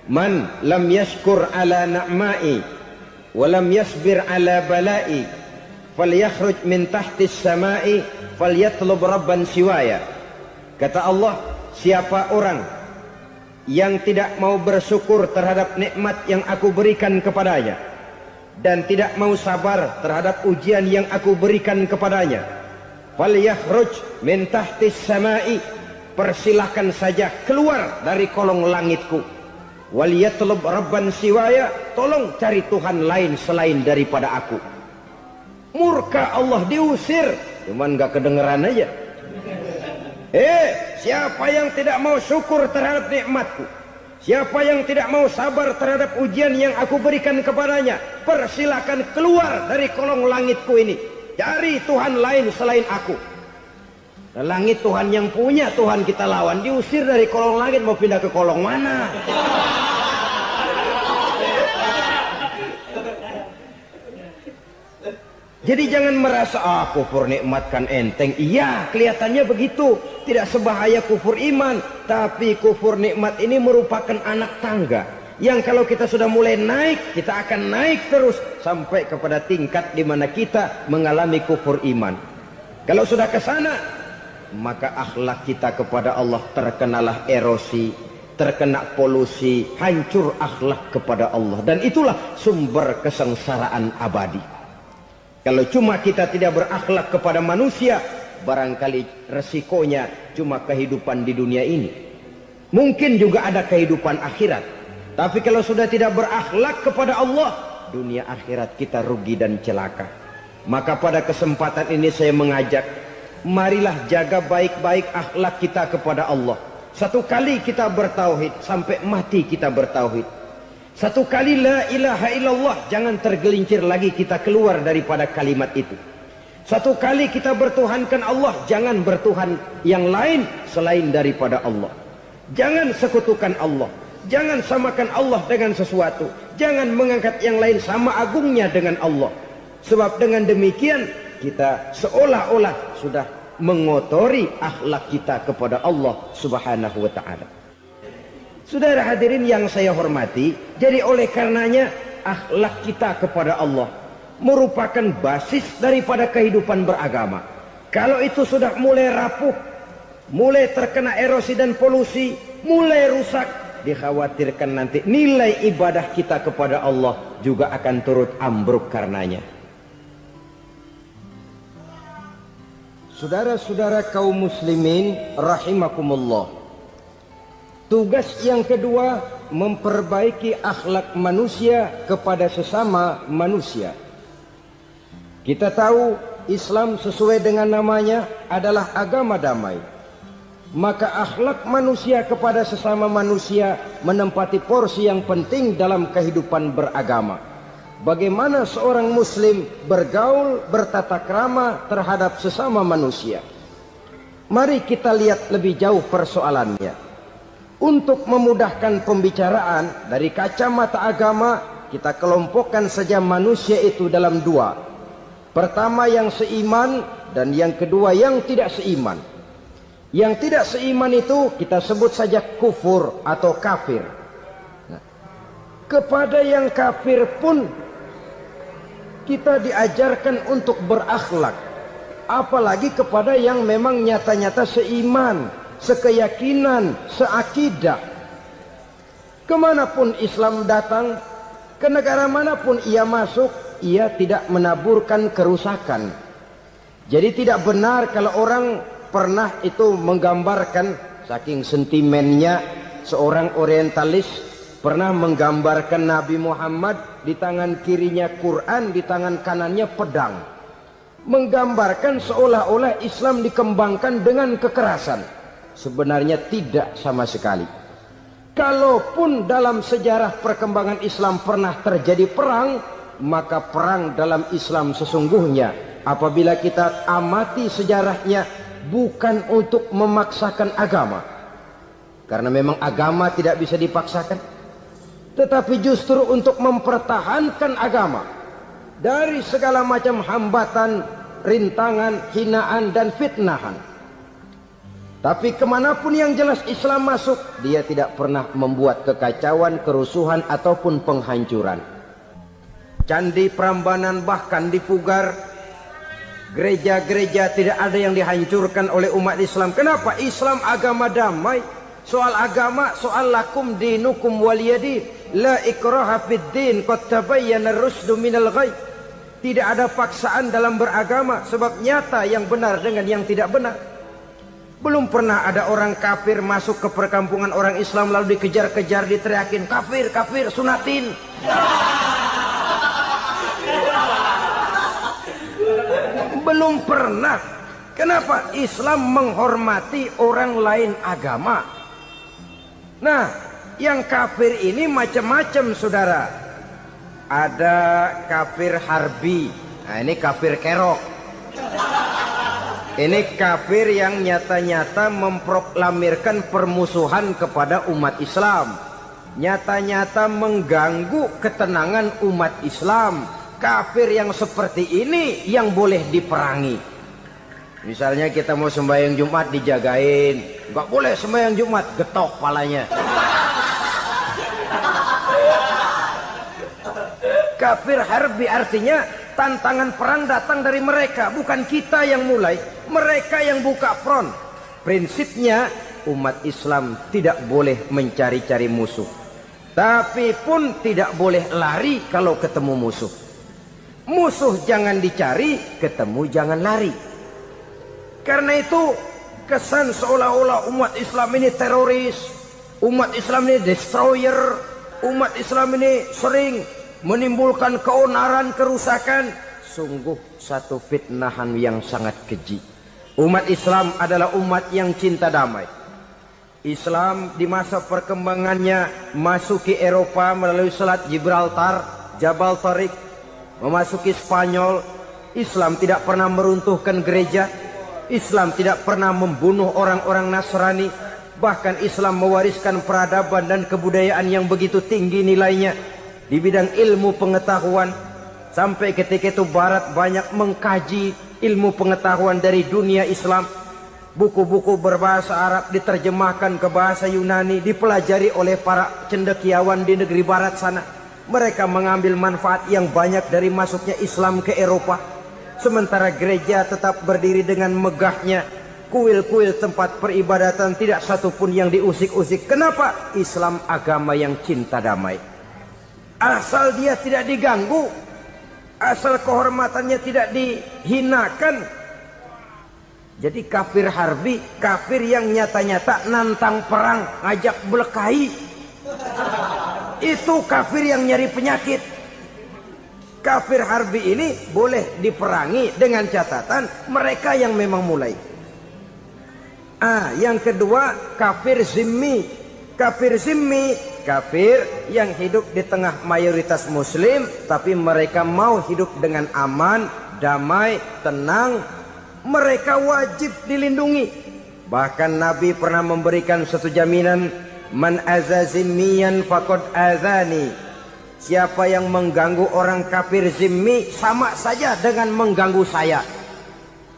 man lam yashkur ala na'ma'i wa lam yasbir ala bala'i falyakhruj min tahtis sama'i falyatlub rabban siwaya. Kata Allah, siapa orang yang tidak mau bersyukur terhadap nikmat yang aku berikan kepadanya dan tidak mau sabar terhadap ujian yang aku berikan kepadanya, falyakhruj min tahtis sama'i, persilahkan saja keluar dari kolong langitku, waliyatlub rabban siwaya, tolong cari Tuhan lain selain daripada aku. Murka Allah, diusir, cuman gak kedengeran aja. Siapa yang tidak mau syukur terhadap nikmatku, siapa yang tidak mau sabar terhadap ujian yang aku berikan kepadanya, persilahkan keluar dari kolong langitku ini, cari Tuhan lain selain aku. Langit Tuhan yang punya, Tuhan kita lawan, diusir dari kolong langit, mau pindah ke kolong mana? Jadi jangan merasa kufur nikmat kan enteng. Iya, kelihatannya begitu, tidak sebahaya kufur iman. Tapi kufur nikmat ini merupakan anak tangga yang kalau kita sudah mulai naik, kita akan naik terus sampai kepada tingkat di mana kita mengalami kufur iman. Kalau sudah ke sana, maka akhlak kita kepada Allah terkenalah erosi, terkena polusi, hancur akhlak kepada Allah, dan itulah sumber kesengsaraan abadi. Kalau cuma kita tidak berakhlak kepada manusia, barangkali resikonya cuma kehidupan di dunia ini. Mungkin juga ada kehidupan akhirat. Tapi kalau sudah tidak berakhlak kepada Allah, dunia akhirat kita rugi dan celaka. Maka pada kesempatan ini saya mengajak, marilah jaga baik-baik akhlak kita kepada Allah. Satu kali kita bertauhid, sampai mati kita bertauhid. Satu kali la ilaha illallah, jangan tergelincir lagi kita keluar daripada kalimat itu. Satu kali kita bertuhankan Allah, jangan bertuhan yang lain selain daripada Allah. Jangan sekutukan Allah, jangan samakan Allah dengan sesuatu, jangan mengangkat yang lain sama agungnya dengan Allah. Sebab dengan demikian kita seolah-olah sudah mengotori akhlak kita kepada Allah Subhanahu wa ta'ala. Saudara hadirin yang saya hormati, jadi oleh karenanya akhlak kita kepada Allah merupakan basis daripada kehidupan beragama. Kalau itu sudah mulai rapuh, mulai terkena erosi dan polusi, mulai rusak, dikhawatirkan nanti nilai ibadah kita kepada Allah juga akan turut ambruk karenanya. Saudara-saudara kaum muslimin rahimakumullah, tugas yang kedua memperbaiki akhlak manusia kepada sesama manusia. Kita tahu Islam sesuai dengan namanya adalah agama damai. Maka akhlak manusia kepada sesama manusia menempati porsi yang penting dalam kehidupan beragama. Bagaimana seorang muslim bergaul, bertata krama terhadap sesama manusia. Mari kita lihat lebih jauh persoalannya. Untuk memudahkan pembicaraan dari kacamata agama, kita kelompokkan saja manusia itu dalam dua. Pertama yang seiman dan yang kedua yang tidak seiman. Yang tidak seiman itu kita sebut saja kufur atau kafir. Nah, kepada yang kafir pun kita diajarkan untuk berakhlak. Apalagi kepada yang memang nyata-nyata seiman, sekeyakinan, seakidah. Kemanapun Islam datang, ke negara manapun ia masuk, ia tidak menaburkan kerusakan. Jadi tidak benar kalau orang pernah itu menggambarkan, saking sentimennya seorang orientalis pernah menggambarkan Nabi Muhammad di tangan kirinya Quran, di tangan kanannya pedang. Menggambarkan seolah-olah Islam dikembangkan dengan kekerasan. Sebenarnya tidak sama sekali. Kalaupun dalam sejarah perkembangan Islam pernah terjadi perang, maka perang dalam Islam sesungguhnya apabila kita amati sejarahnya bukan untuk memaksakan agama. Karena memang agama tidak bisa dipaksakan. Tetapi justru untuk mempertahankan agama dari segala macam hambatan, rintangan, hinaan dan fitnahan. Tapi kemanapun yang jelas Islam masuk, dia tidak pernah membuat kekacauan, kerusuhan ataupun penghancuran. Candi Prambanan bahkan dipugar, gereja-gereja tidak ada yang dihancurkan oleh umat Islam. Kenapa? Islam agama damai. Soal agama, soal lakum dinukum waliyadin, la ikraha fid din, qad tabayyana ar-rusdu minal ghayy. Tidak ada paksaan dalam beragama, sebab nyata yang benar dengan yang tidak benar. Belum pernah ada orang kafir masuk ke perkampungan orang Islam lalu dikejar-kejar, diteriakin kafir, kafir, sunatin. Belum pernah. Kenapa? Islam menghormati orang lain agama. Nah, yang kafir ini macam-macam saudara. Ada kafir harbi. Nah, ini kafir kerok. Ini kafir yang nyata-nyata memproklamirkan permusuhan kepada umat Islam. Nyata-nyata mengganggu ketenangan umat Islam. Kafir yang seperti ini yang boleh diperangi. Misalnya kita mau sembahyang Jumat dijagain, nggak boleh sembahyang Jumat, getok palanya. Kafir harbi artinya tantangan perang datang dari mereka, bukan kita yang mulai, mereka yang buka front. Prinsipnya umat Islam tidak boleh mencari-cari musuh, tapi pun tidak boleh lari kalau ketemu musuh. Musuh jangan dicari, ketemu jangan lari. Karena itu kesan seolah-olah umat Islam ini teroris, umat Islam ini destroyer, umat Islam ini sering menimbulkan keonaran, kerusakan. Sungguh satu fitnahan yang sangat keji. Umat Islam adalah umat yang cinta damai. Islam di masa perkembangannya masuki Eropa melalui Selat Gibraltar, Jabal Tariq, memasuki Spanyol. Islam tidak pernah meruntuhkan gereja. Islam tidak pernah membunuh orang-orang Nasrani. Bahkan Islam mewariskan peradaban dan kebudayaan yang begitu tinggi nilainya di bidang ilmu pengetahuan. Sampai ketika itu Barat banyak mengkaji ilmu pengetahuan dari dunia Islam. Buku-buku berbahasa Arab diterjemahkan ke bahasa Yunani, dipelajari oleh para cendekiawan di negeri barat sana. Mereka mengambil manfaat yang banyak dari masuknya Islam ke Eropa. Sementara gereja tetap berdiri dengan megahnya. Kuil-kuil tempat peribadatan tidak satupun yang diusik-usik. Kenapa? Islam agama yang cinta damai. Asal dia tidak diganggu, asal kehormatannya tidak dihinakan. Jadi kafir harbi, kafir yang nyata-nyata nantang perang, ngajak berkelahi. Itu kafir yang nyari penyakit. Kafir harbi ini boleh diperangi dengan catatan mereka yang memang mulai. Yang kedua, kafir zimmi. Kafir zimmi, kafir yang hidup di tengah mayoritas muslim, tapi mereka mau hidup dengan aman, damai, tenang. Mereka wajib dilindungi. Bahkan Nabi pernah memberikan satu jaminan, man azazimiyan faqad azani. Siapa yang mengganggu orang kafir zimmi sama saja dengan mengganggu saya.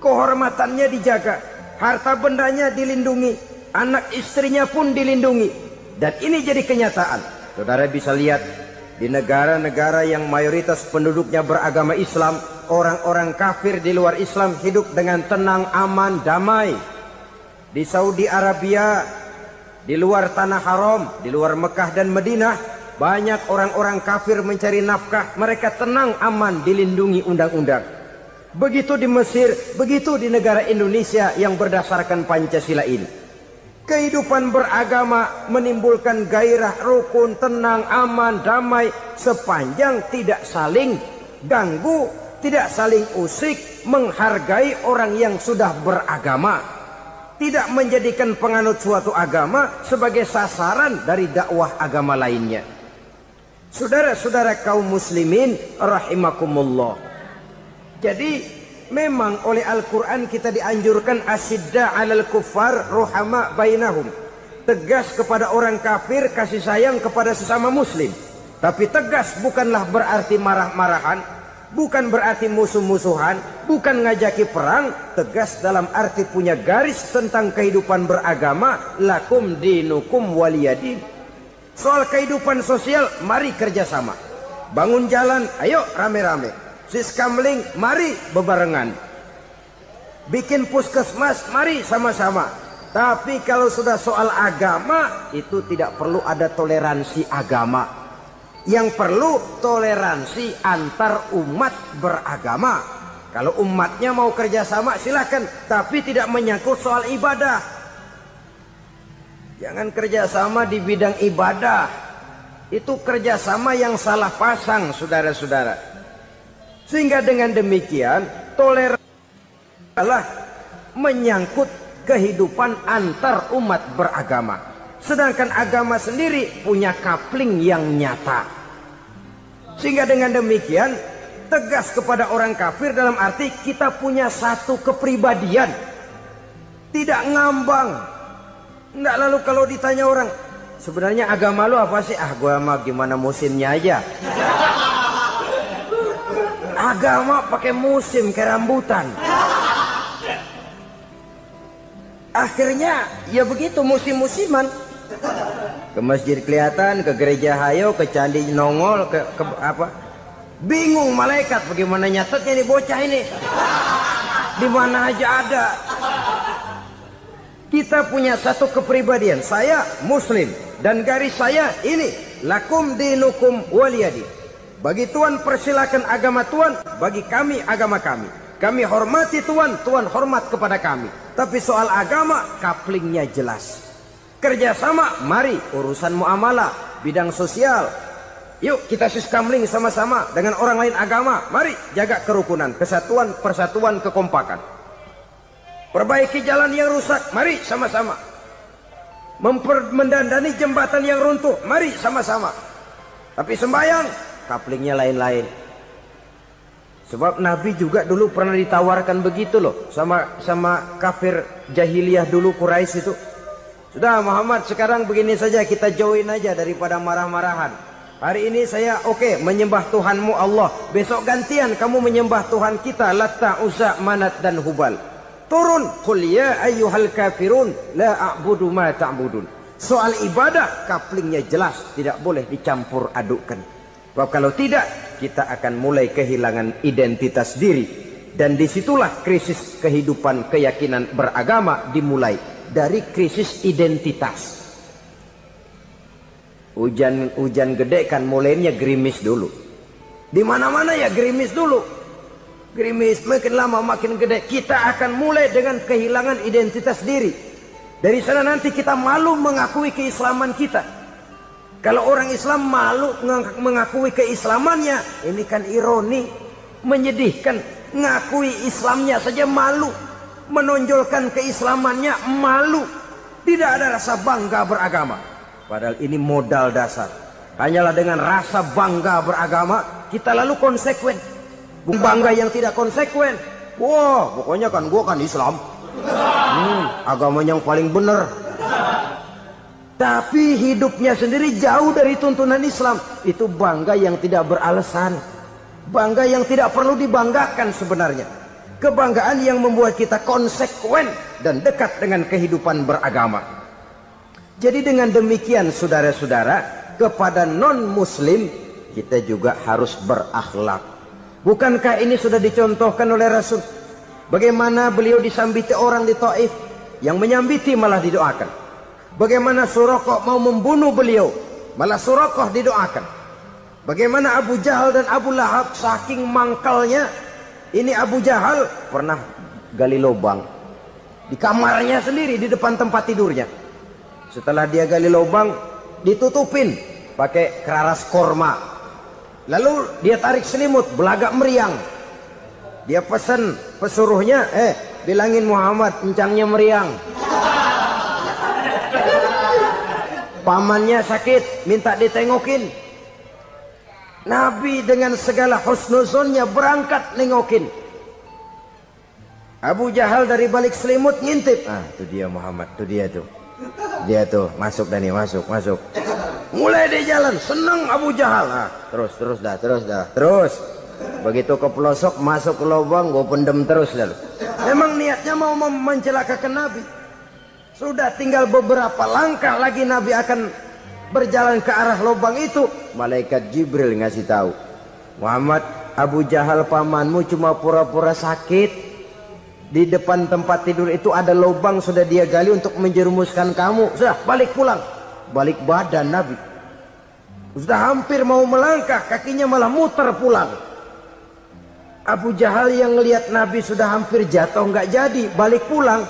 Kehormatannya dijaga, harta bendanya dilindungi, anak istrinya pun dilindungi. Dan ini jadi kenyataan. Saudara bisa lihat di negara-negara yang mayoritas penduduknya beragama Islam, orang-orang kafir di luar Islam hidup dengan tenang, aman, damai. Di Saudi Arabia, di luar tanah haram, di luar Mekah dan Madinah, banyak orang-orang kafir mencari nafkah. Mereka tenang, aman, dilindungi undang-undang. Begitu di Mesir, begitu di negara Indonesia yang berdasarkan Pancasila ini. Kehidupan beragama menimbulkan gairah, rukun, tenang, aman, damai, sepanjang tidak saling ganggu, tidak saling usik, menghargai orang yang sudah beragama, tidak menjadikan penganut suatu agama sebagai sasaran dari dakwah agama lainnya. Saudara-saudara kaum muslimin rahimakumullah. Jadi memang oleh Al-Quran kita dianjurkan asyidda 'alal kuffar ruhama bainahum. Tegas kepada orang kafir, kasih sayang kepada sesama muslim. Tapi tegas bukanlah berarti marah-marahan, bukan berarti musuh-musuhan, bukan ngajaki perang. Tegas dalam arti punya garis tentang kehidupan beragama, lakum dinukum waliyadin. Soal kehidupan sosial, mari kerjasama. Bangun jalan, ayo rame-rame. Siskamling, mari bebarengan. Bikin puskesmas, mari sama-sama. Tapi kalau sudah soal agama, itu tidak perlu ada toleransi agama. Yang perlu toleransi antar umat beragama. Kalau umatnya mau kerjasama silahkan, tapi tidak menyangkut soal ibadah. Jangan kerjasama di bidang ibadah. Itu kerjasama yang salah pasang, saudara-saudara. Sehingga dengan demikian toleransi adalah menyangkut kehidupan antar umat beragama. Sedangkan agama sendiri punya coupling yang nyata. Sehingga dengan demikian tegas kepada orang kafir dalam arti kita punya satu kepribadian. Tidak ngambang. Nggak lalu kalau ditanya orang, sebenarnya agama lu apa sih? Gua mah gimana musimnya aja. Agama pakai musim kayak rambutan. Akhirnya ya begitu musim-musiman. Ke masjid kelihatan, ke gereja hayo, ke candi nongol, ke apa? Bingung malaikat bagaimana nyatetnya nih bocah ini. Di mana aja ada. Kita punya satu kepribadian. Saya muslim dan garis saya ini lakum dinukum waliyadi. Bagi Tuhan persilakan agama Tuhan, bagi kami agama kami. Kami hormati Tuhan, Tuhan hormat kepada kami. Tapi soal agama, couplingnya jelas. Kerjasama, mari urusan muamalah, bidang sosial. Yuk kita siskamling sama-sama dengan orang lain agama. Mari jaga kerukunan, kesatuan, persatuan, kekompakan. Perbaiki jalan yang rusak, mari sama-sama. Mendandani jembatan yang runtuh, mari sama-sama. Tapi sembahyang, couplingnya lain-lain. Sebab Nabi juga dulu pernah ditawarkan begitu loh sama kafir jahiliyah dulu Quraisy itu. Sudah Muhammad, sekarang begini saja, kita join aja daripada marah-marahan. Hari ini saya oke menyembah Tuhanmu Allah. Besok gantian kamu menyembah Tuhan kita Latta, Uzza, Manat dan Hubal. turun, qul ya ayyuhal kafirun la a'budu ma ta'budun. Soal ibadah kaplingnya jelas, tidak boleh dicampur adukkan. Sebab kalau tidak, kita akan mulai kehilangan identitas diri, dan disitulah krisis kehidupan keyakinan beragama dimulai dari krisis identitas. Hujan gede kan mulainya gerimis dulu. Di mana-mana ya gerimis dulu. Gerimis makin lama makin gede. Kita akan mulai dengan kehilangan identitas diri. Dari sana nanti kita malu mengakui keislaman kita. Kalau orang Islam malu mengakui keislamannya, ini kan ironi, menyedihkan. Ngakui Islamnya saja malu, menonjolkan keislamannya malu. Tidak ada rasa bangga beragama. Padahal ini modal dasar. Hanyalah dengan rasa bangga beragama kita lalu konsekuen. Bukan bangga yang tidak konsekuen. Wah, pokoknya kan gua kan Islam. Agama yang paling benar. Tapi hidupnya sendiri jauh dari tuntunan Islam. Itu bangga yang tidak beralasan. Bangga yang tidak perlu dibanggakan sebenarnya. Kebanggaan yang membuat kita konsekuen dan dekat dengan kehidupan beragama. Jadi dengan demikian saudara-saudara, kepada non-muslim kita juga harus berakhlak. Bukankah ini sudah dicontohkan oleh Rasul? Bagaimana beliau disambiti orang di Taif, yang menyambiti malah didoakan. Bagaimana Suraqah mau membunuh beliau, malah Suraqah didoakan. Bagaimana Abu Jahal dan Abu Lahab saking mangkalnya. Ini Abu Jahal pernah gali lubang di kamarnya sendiri, di depan tempat tidurnya. Setelah dia gali lubang, ditutupin pakai keraras korma. Lalu dia tarik selimut, belagak meriang. Dia pesan pesuruhnya, bilangin Muhammad encangnya meriang. Pamannya sakit, minta ditengokin. Nabi dengan segala husnuzonnya berangkat nengokin. Abu Jahal dari balik selimut ngintip. Itu dia Muhammad, itu dia tuh. Dia tuh masuk Dani, masuk. Mulai dia jalan, senang Abu Jahal. Terus. Begitu ke pelosok, masuk ke lubang, gue pendem terus lalu. Memang niatnya mau mencelakakan Nabi. Sudah tinggal beberapa langkah lagi Nabi akan berjalan ke arah lubang itu. Malaikat Jibril ngasih tahu, Muhammad, Abu Jahal pamanmu cuma pura-pura sakit. Di depan tempat tidur itu ada lubang sudah dia gali untuk menjerumuskan kamu. Sudah balik pulang. Balik badan Nabi. Sudah hampir mau melangkah, kakinya malah muter pulang. Abu Jahal yang ngelihat Nabi sudah hampir jatuh nggak jadi, balik pulang.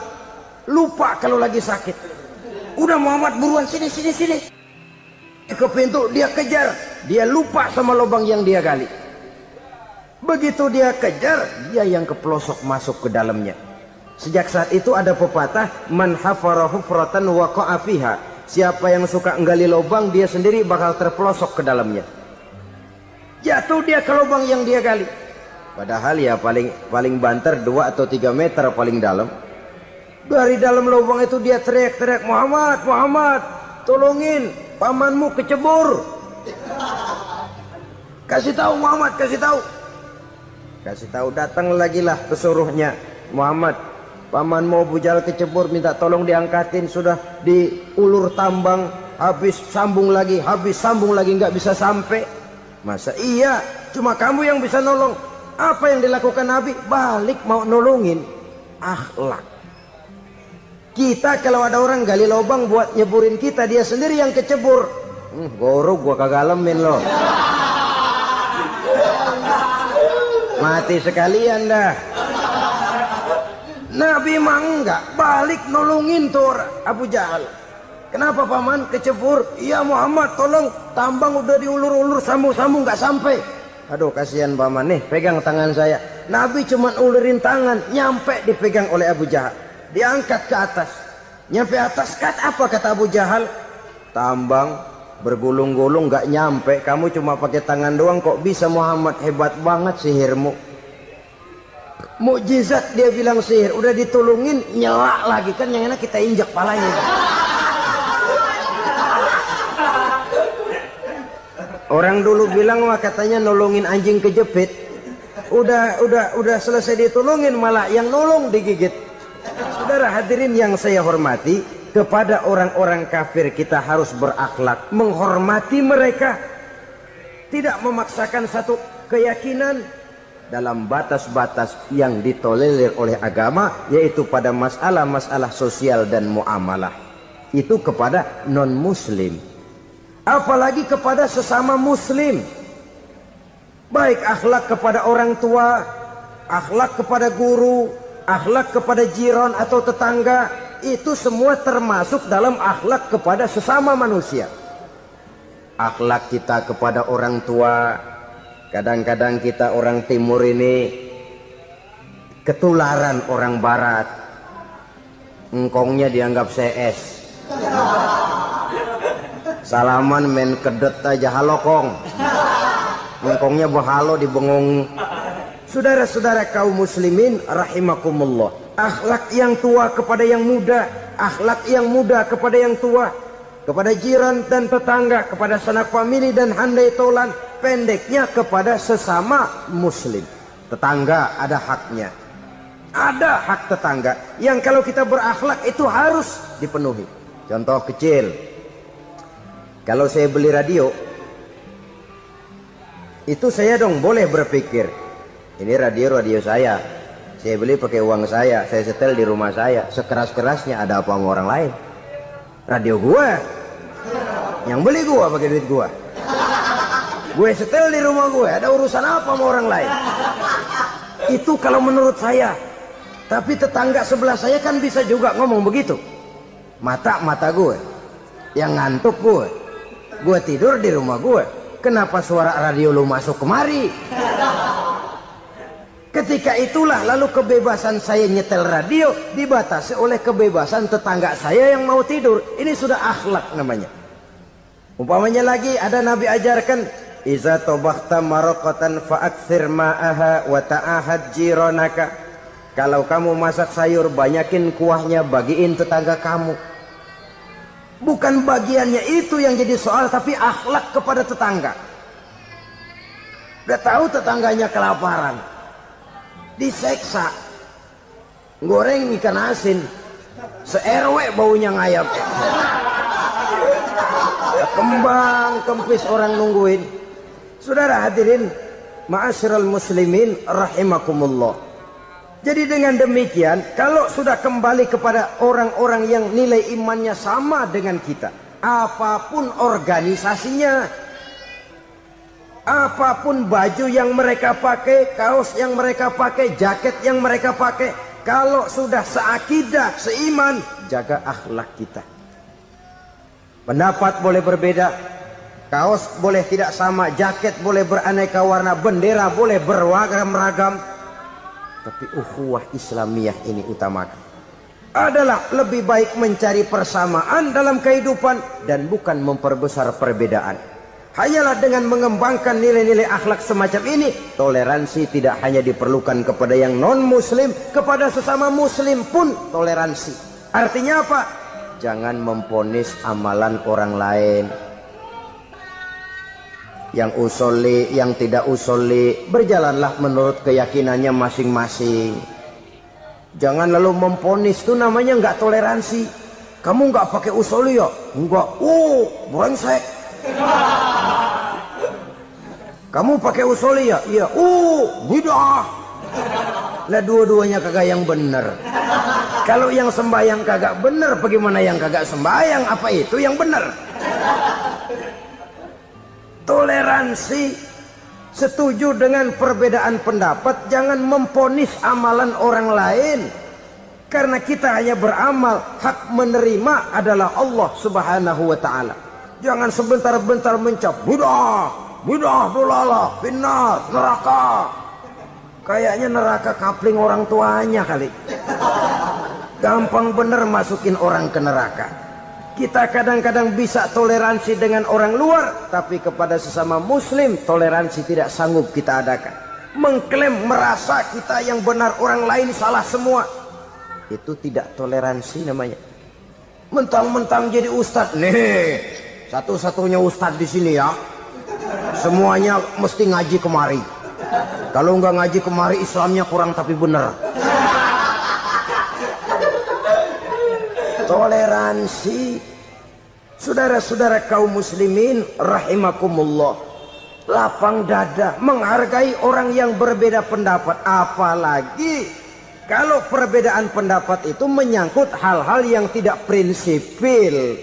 Lupa kalau lagi sakit. Udah Muhammad buruan sini. Ke pintu dia kejar. Dia lupa sama lubang yang dia gali. Begitu dia kejar, dia yang ke pelosok masuk ke dalamnya. Sejak saat itu ada pepatah, man hafara hufratan waqa'a fiha. Siapa yang suka nggali lubang, dia sendiri bakal terpelosok ke dalamnya. Jatuh dia ke lubang yang dia gali. Padahal ya paling banter 2 atau 3 meter paling dalam. Dari dalam lubang itu dia teriak-teriak, Muhammad, tolongin, pamanmu kecebur. Kasih tahu Muhammad, kasih tahu, datang lagi lah pesuruhnya. Muhammad, pamanmu Abu Jahal kecebur, minta tolong diangkatin. Sudah diulur tambang, habis sambung lagi, nggak bisa sampai. Masa iya, cuma kamu yang bisa nolong. Apa yang dilakukan Nabi? Balik mau nolongin. Akhlak. Kita kalau ada orang gali lubang buat nyeburin kita, dia sendiri yang kecebur. Gorok gua kagak lemin loh. Mati sekalian dah. Nabi mah enggak, balik nolongin tuh Abu Jahal. Kenapa paman kecebur? Iya Muhammad, tolong, tambang udah diulur-ulur, sambung-sambung nggak sampai. Aduh kasihan paman, nih pegang tangan saya. Nabi cuma ulurin tangan, nyampe dipegang oleh Abu Jahal. Diangkat ke atas. Nyampe atas, apa kata Abu Jahal? Tambang bergulung-gulung nggak nyampe, kamu cuma pakai tangan doang kok bisa Muhammad, hebat banget sihirmu. Mukjizat dia bilang sihir, udah ditolongin nyelak lagi, kan yang enak kita injak palanya. Orang dulu bilang wah katanya nolongin anjing kejepit, udah selesai ditolongin malah yang nolong digigit. Saudara hadirin yang saya hormati, kepada orang-orang kafir kita harus berakhlak, menghormati mereka, tidak memaksakan satu keyakinan dalam batas-batas yang ditolerir oleh agama, yaitu pada masalah-masalah sosial dan muamalah. Itu kepada non-muslim, apalagi kepada sesama muslim. Baik akhlak kepada orang tua, akhlak kepada guru, akhlak kepada jiran atau tetangga, itu semua termasuk dalam akhlak kepada sesama manusia. Akhlak kita kepada orang tua, kadang-kadang kita orang timur ini ketularan orang barat. Engkongnya dianggap CS, salaman main kedet aja, halo kong. Engkongnya berhalo di bengong. Saudara-saudara kaum muslimin rahimakumullah, akhlak yang tua kepada yang muda, akhlak yang muda kepada yang tua, kepada jiran dan tetangga, kepada sanak famili dan handai tolan, pendeknya kepada sesama muslim. Tetangga ada haknya, ada hak tetangga yang kalau kita berakhlak itu harus dipenuhi. Contoh kecil, kalau saya beli radio, itu saya dong boleh berpikir, ini radio saya beli pakai uang saya setel di rumah saya, sekeras-kerasnya ada apa sama orang lain? Radio gua, yang beli gua pakai duit gua, gue setel di rumah gue, ada urusan apa sama orang lain? Itu kalau menurut saya. Tapi tetangga sebelah saya kan bisa juga ngomong begitu. Mata gue, yang ngantuk gue tidur di rumah gue, kenapa suara radio lu masuk kemari? Ketika itulah lalu kebebasan saya nyetel radio dibatasi oleh kebebasan tetangga saya yang mau tidur. Ini sudah akhlak namanya. Umpamanya lagi ada Nabi ajarkan, iza tobakhta maraqatan fa'akthir ma'aha wa ta'ahad jiranaka. Kalau kamu masak sayur, banyakin kuahnya, bagiin tetangga kamu. Bukan bagiannya itu yang jadi soal, tapi akhlak kepada tetangga. Udah tahu tetangganya kelaparan, diseksa, goreng ikan asin, se-RW baunya ngayap, kembang kempis orang nungguin. Saudara hadirin ma'asyiral muslimin rahimakumullah. Jadi dengan demikian, kalau sudah kembali kepada orang-orang yang nilai imannya sama dengan kita, apapun organisasinya, apapun baju yang mereka pakai, kaos yang mereka pakai, jaket yang mereka pakai, kalau sudah seakidah, seiman, jaga akhlak kita. Pendapat boleh berbeda, kaos boleh tidak sama, jaket boleh beraneka warna, bendera boleh beragam-ragam, tapi ukhuwah Islamiyah ini utamakan. Adalah lebih baik mencari persamaan dalam kehidupan dan bukan memperbesar perbedaan. Hanyalah dengan mengembangkan nilai-nilai akhlak semacam ini, toleransi tidak hanya diperlukan kepada yang non-muslim, kepada sesama muslim pun toleransi. Artinya apa? Jangan memponis amalan orang lain. Yang usoli, yang tidak usoli, berjalanlah menurut keyakinannya masing-masing. Jangan lalu memponis, itu namanya nggak toleransi. Kamu nggak pakai usoli ya? Enggak. Brengsek. Kamu pakai usoli ya? Iya. Bidah. Lah dua-duanya kagak yang benar. Kalau yang sembahyang kagak benar, bagaimana yang kagak sembahyang? Apa itu yang benar? Toleransi, setuju dengan perbedaan pendapat, jangan memponis amalan orang lain. Karena kita hanya beramal, hak menerima adalah Allah Subhanahu wa ta'ala. Jangan sebentar-bentar mencap bidah, dolalah, finnar, neraka. Kayaknya neraka kapling orang tuanya kali. Gampang bener masukin orang ke neraka. Kita kadang-kadang bisa toleransi dengan orang luar, tapi kepada sesama muslim toleransi tidak sanggup kita adakan. Mengklaim merasa kita yang benar, orang lain salah semua, itu tidak toleransi namanya. Mentang-mentang jadi ustadz, nih satu-satunya ustadz di sini ya, semuanya mesti ngaji kemari. Kalau nggak ngaji kemari, Islamnya kurang tapi bener. Toleransi. Saudara-saudara kaum muslimin rahimakumullah, lapang dada menghargai orang yang berbeda pendapat, apalagi kalau perbedaan pendapat itu menyangkut hal-hal yang tidak prinsipil,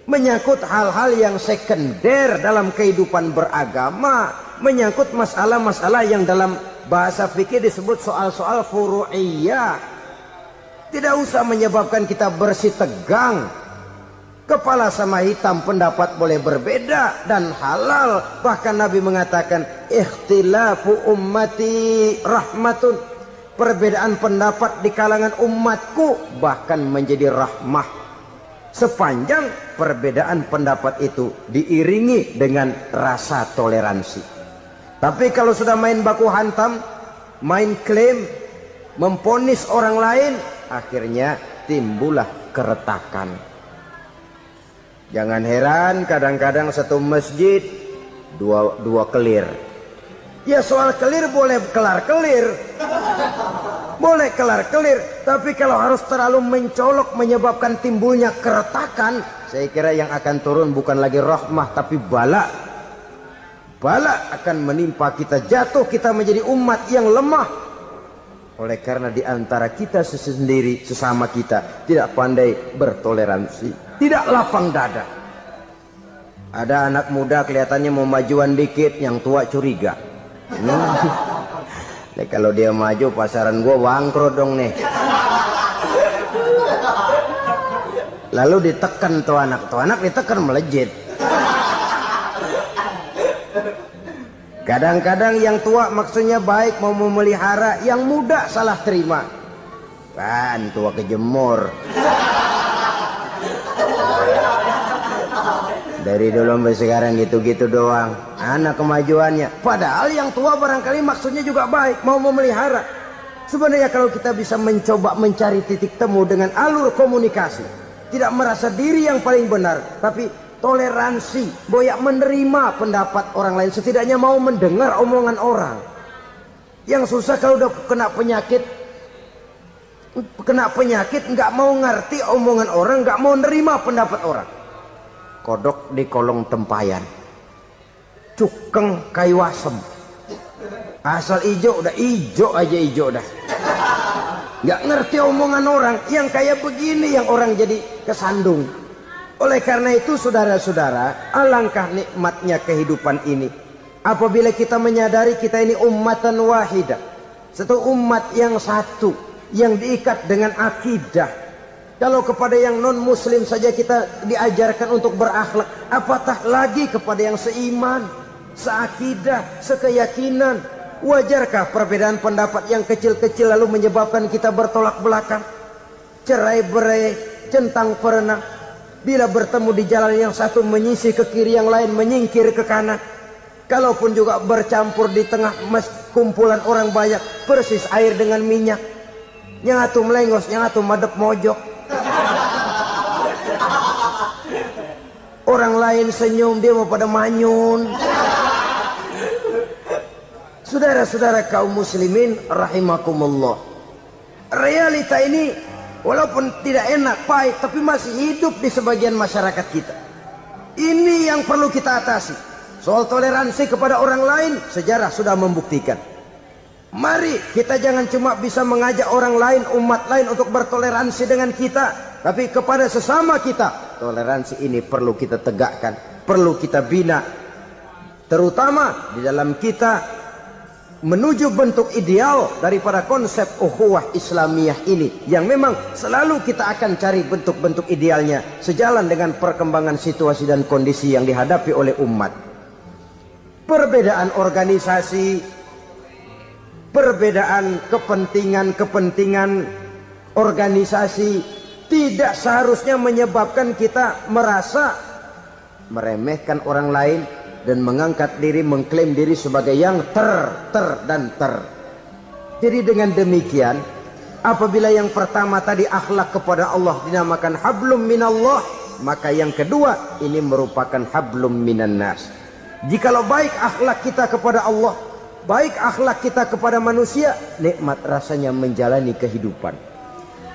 menyangkut hal-hal yang sekunder dalam kehidupan beragama, menyangkut masalah-masalah yang dalam bahasa fikih disebut soal-soal furu'iyah. Tidak usah menyebabkan kita bersih tegang. Kepala sama hitam pendapat boleh berbeda dan halal. Bahkan Nabi mengatakan ikhtilafu ummati rahmatun. Perbedaan pendapat di kalangan umatku bahkan menjadi rahmah, sepanjang perbedaan pendapat itu diiringi dengan rasa toleransi. Tapi kalau sudah main baku hantam, main klaim, memponis orang lain, akhirnya timbullah keretakan. Jangan heran kadang-kadang satu masjid dua kelir. Ya soal kelir boleh kelar-kelir, boleh kelar-kelir. Tapi kalau harus terlalu mencolok menyebabkan timbulnya keretakan, saya kira yang akan turun bukan lagi rahmah tapi bala. Bala akan menimpa kita, jatuh kita menjadi umat yang lemah. Oleh karena di antara kita sendiri, sesama kita tidak pandai bertoleransi, tidak lapang dada. Ada anak muda kelihatannya mau majuan dikit, yang tua curiga. Nih, kalau dia maju pasaran gua bangkrut dong nih. Lalu ditekan tuh anak ditekan melejit. Kadang-kadang yang tua maksudnya baik, mau memelihara, yang muda salah terima. Kan tua kejemur. Dari dulu sampai sekarang gitu-gitu doang. Anak kemajuannya. Padahal yang tua barangkali maksudnya juga baik, mau memelihara. Sebenarnya kalau kita bisa mencoba mencari titik temu dengan alur komunikasi, tidak merasa diri yang paling benar, tapi toleransi, boyak menerima pendapat orang lain, setidaknya mau mendengar omongan orang. Yang susah kalau udah kena penyakit nggak mau ngerti omongan orang, nggak mau nerima pendapat orang. Kodok di kolong tempayan, cukeng kayu asem, asal ijo udah ijo aja ijo dah. Nggak ngerti omongan orang, yang kayak begini yang orang jadi kesandung. Oleh karena itu saudara-saudara, alangkah nikmatnya kehidupan ini apabila kita menyadari kita ini ummatan wahidah, satu umat yang satu, yang diikat dengan akidah. Kalau kepada yang non muslim saja kita diajarkan untuk berakhlak, apatah lagi kepada yang seiman, seakidah, sekeyakinan. Wajarkah perbedaan pendapat yang kecil-kecil lalu menyebabkan kita bertolak belakang, cerai-berai, centang perenang? Bila bertemu di jalan yang satu menyisih ke kiri, yang lain menyingkir ke kanan. Kalaupun juga bercampur di tengah kumpulan orang banyak, persis air dengan minyak. Yang atu melengos, yang atu madep mojok. Orang lain senyum, dia mau pada manyun. Saudara-saudara kaum muslimin rahimakumullah, realita ini walaupun tidak enak, pahit, tapi masih hidup di sebagian masyarakat kita. Ini yang perlu kita atasi. Soal toleransi kepada orang lain, sejarah sudah membuktikan. Mari kita jangan cuma bisa mengajak orang lain, umat lain untuk bertoleransi dengan kita, tapi kepada sesama kita. Toleransi ini perlu kita tegakkan, perlu kita bina. Terutama di dalam kita menuju bentuk ideal daripada konsep ukhuwah Islamiyah ini, yang memang selalu kita akan cari bentuk-bentuk idealnya sejalan dengan perkembangan situasi dan kondisi yang dihadapi oleh umat. Perbedaan organisasi, perbedaan kepentingan organisasi tidak seharusnya menyebabkan kita merasa meremehkan orang lain dan mengangkat diri, mengklaim diri sebagai yang ter. Jadi dengan demikian, apabila yang pertama tadi akhlak kepada Allah dinamakan hablum minallah, maka yang kedua ini merupakan hablum minan nas. Jikalau baik akhlak kita kepada Allah, baik akhlak kita kepada manusia, nikmat rasanya menjalani kehidupan.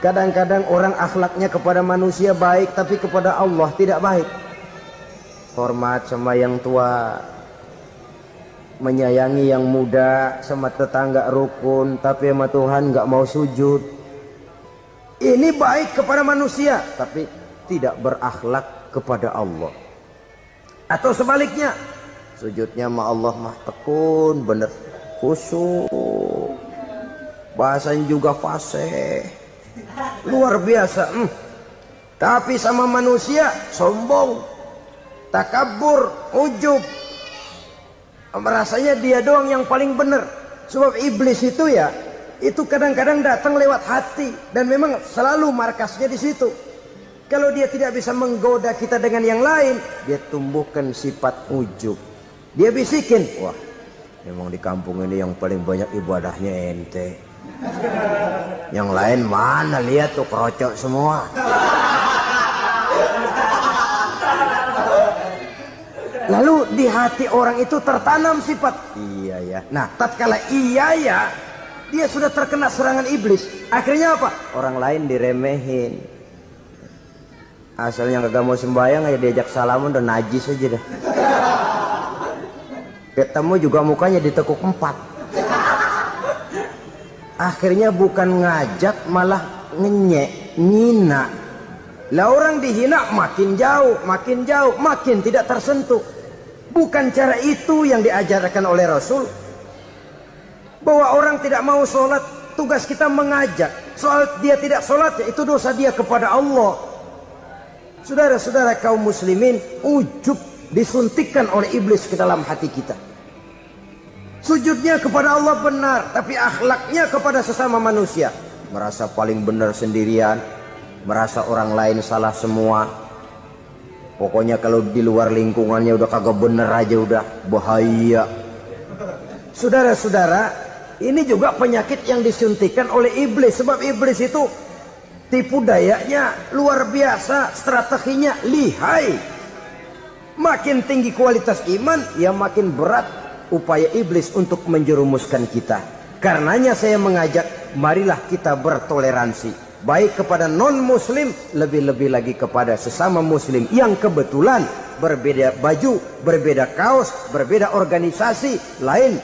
Kadang-kadang orang akhlaknya kepada manusia baik, tapi kepada Allah tidak baik. Hormat sama yang tua, menyayangi yang muda, sama tetangga rukun, tapi sama Tuhan nggak mau sujud. Ini baik kepada manusia, tapi tidak berakhlak kepada Allah. Atau sebaliknya, sujudnya sama Allah mah tekun, bener, khusyuk, bahasanya juga fasih, luar biasa. Tapi sama manusia sombong, takabur, ujub, merasanya dia doang yang paling benar. Sebab iblis itu ya, itu kadang-kadang datang lewat hati, dan memang selalu markasnya di situ. Kalau dia tidak bisa menggoda kita dengan yang lain, dia tumbuhkan sifat ujub. Dia bisikin, wah, memang di kampung ini yang paling banyak ibadahnya ente. Yang lain mana, lihat tuh kerocok semua. Lalu di hati orang itu tertanam sifat iya ya. Nah, tatkala iya ya, dia sudah terkena serangan iblis. Akhirnya apa? Orang lain diremehin. Asalnya kagak mau sembahyang aja diajak salaman udah najis aja dah. Ketemu juga mukanya ditekuk 4. Akhirnya bukan ngajak malah ngenyek, ngina. Lah orang dihina makin jauh, makin tidak tersentuh. Bukan cara itu yang diajarkan oleh Rasul. Bahwa orang tidak mau sholat, tugas kita mengajak. Soal dia tidak sholat, ya itu dosa dia kepada Allah. Saudara-saudara kaum muslimin, ujub disuntikkan oleh iblis ke dalam hati kita. Sujudnya kepada Allah benar, tapi akhlaknya kepada sesama manusia. Merasa paling benar sendirian, merasa orang lain salah semua. Pokoknya kalau di luar lingkungannya udah kagak bener aja udah bahaya. Saudara-saudara, ini juga penyakit yang disuntikan oleh iblis. Sebab iblis itu tipu dayanya luar biasa, strateginya lihai. Makin tinggi kualitas iman, ya makin berat upaya iblis untuk menjerumuskan kita. Karenanya saya mengajak, marilah kita bertoleransi. Baik kepada non-muslim, lebih-lebih lagi kepada sesama muslim yang kebetulan berbeda baju, berbeda kaos, berbeda organisasi, lain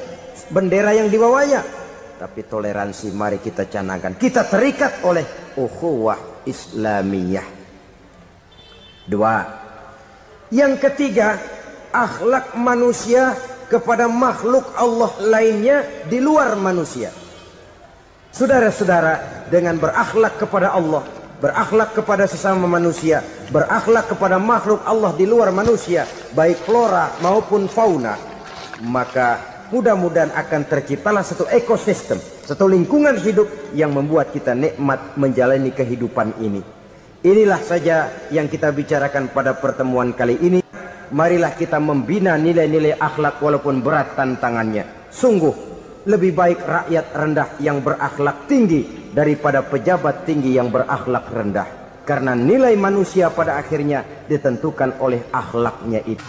bendera yang dibawanya. Tapi toleransi mari kita canangkan. Kita terikat oleh ukhuwah Islamiyah. 2. Yang ketiga, akhlak manusia kepada makhluk Allah lainnya di luar manusia. Saudara-saudara, dengan berakhlak kepada Allah, berakhlak kepada sesama manusia, berakhlak kepada makhluk Allah di luar manusia, baik flora maupun fauna, maka mudah-mudahan akan terciptalah satu ekosistem, satu lingkungan hidup yang membuat kita nikmat menjalani kehidupan ini. Inilah saja yang kita bicarakan pada pertemuan kali ini. Marilah kita membina nilai-nilai akhlak walaupun berat tantangannya. Sungguh lebih baik rakyat rendah yang berakhlak tinggi daripada pejabat tinggi yang berakhlak rendah. Karena nilai manusia pada akhirnya ditentukan oleh akhlaknya itu.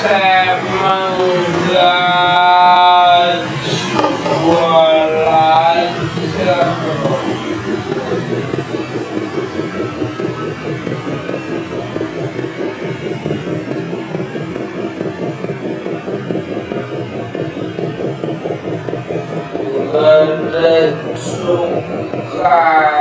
Semangat belajar. Lebih suka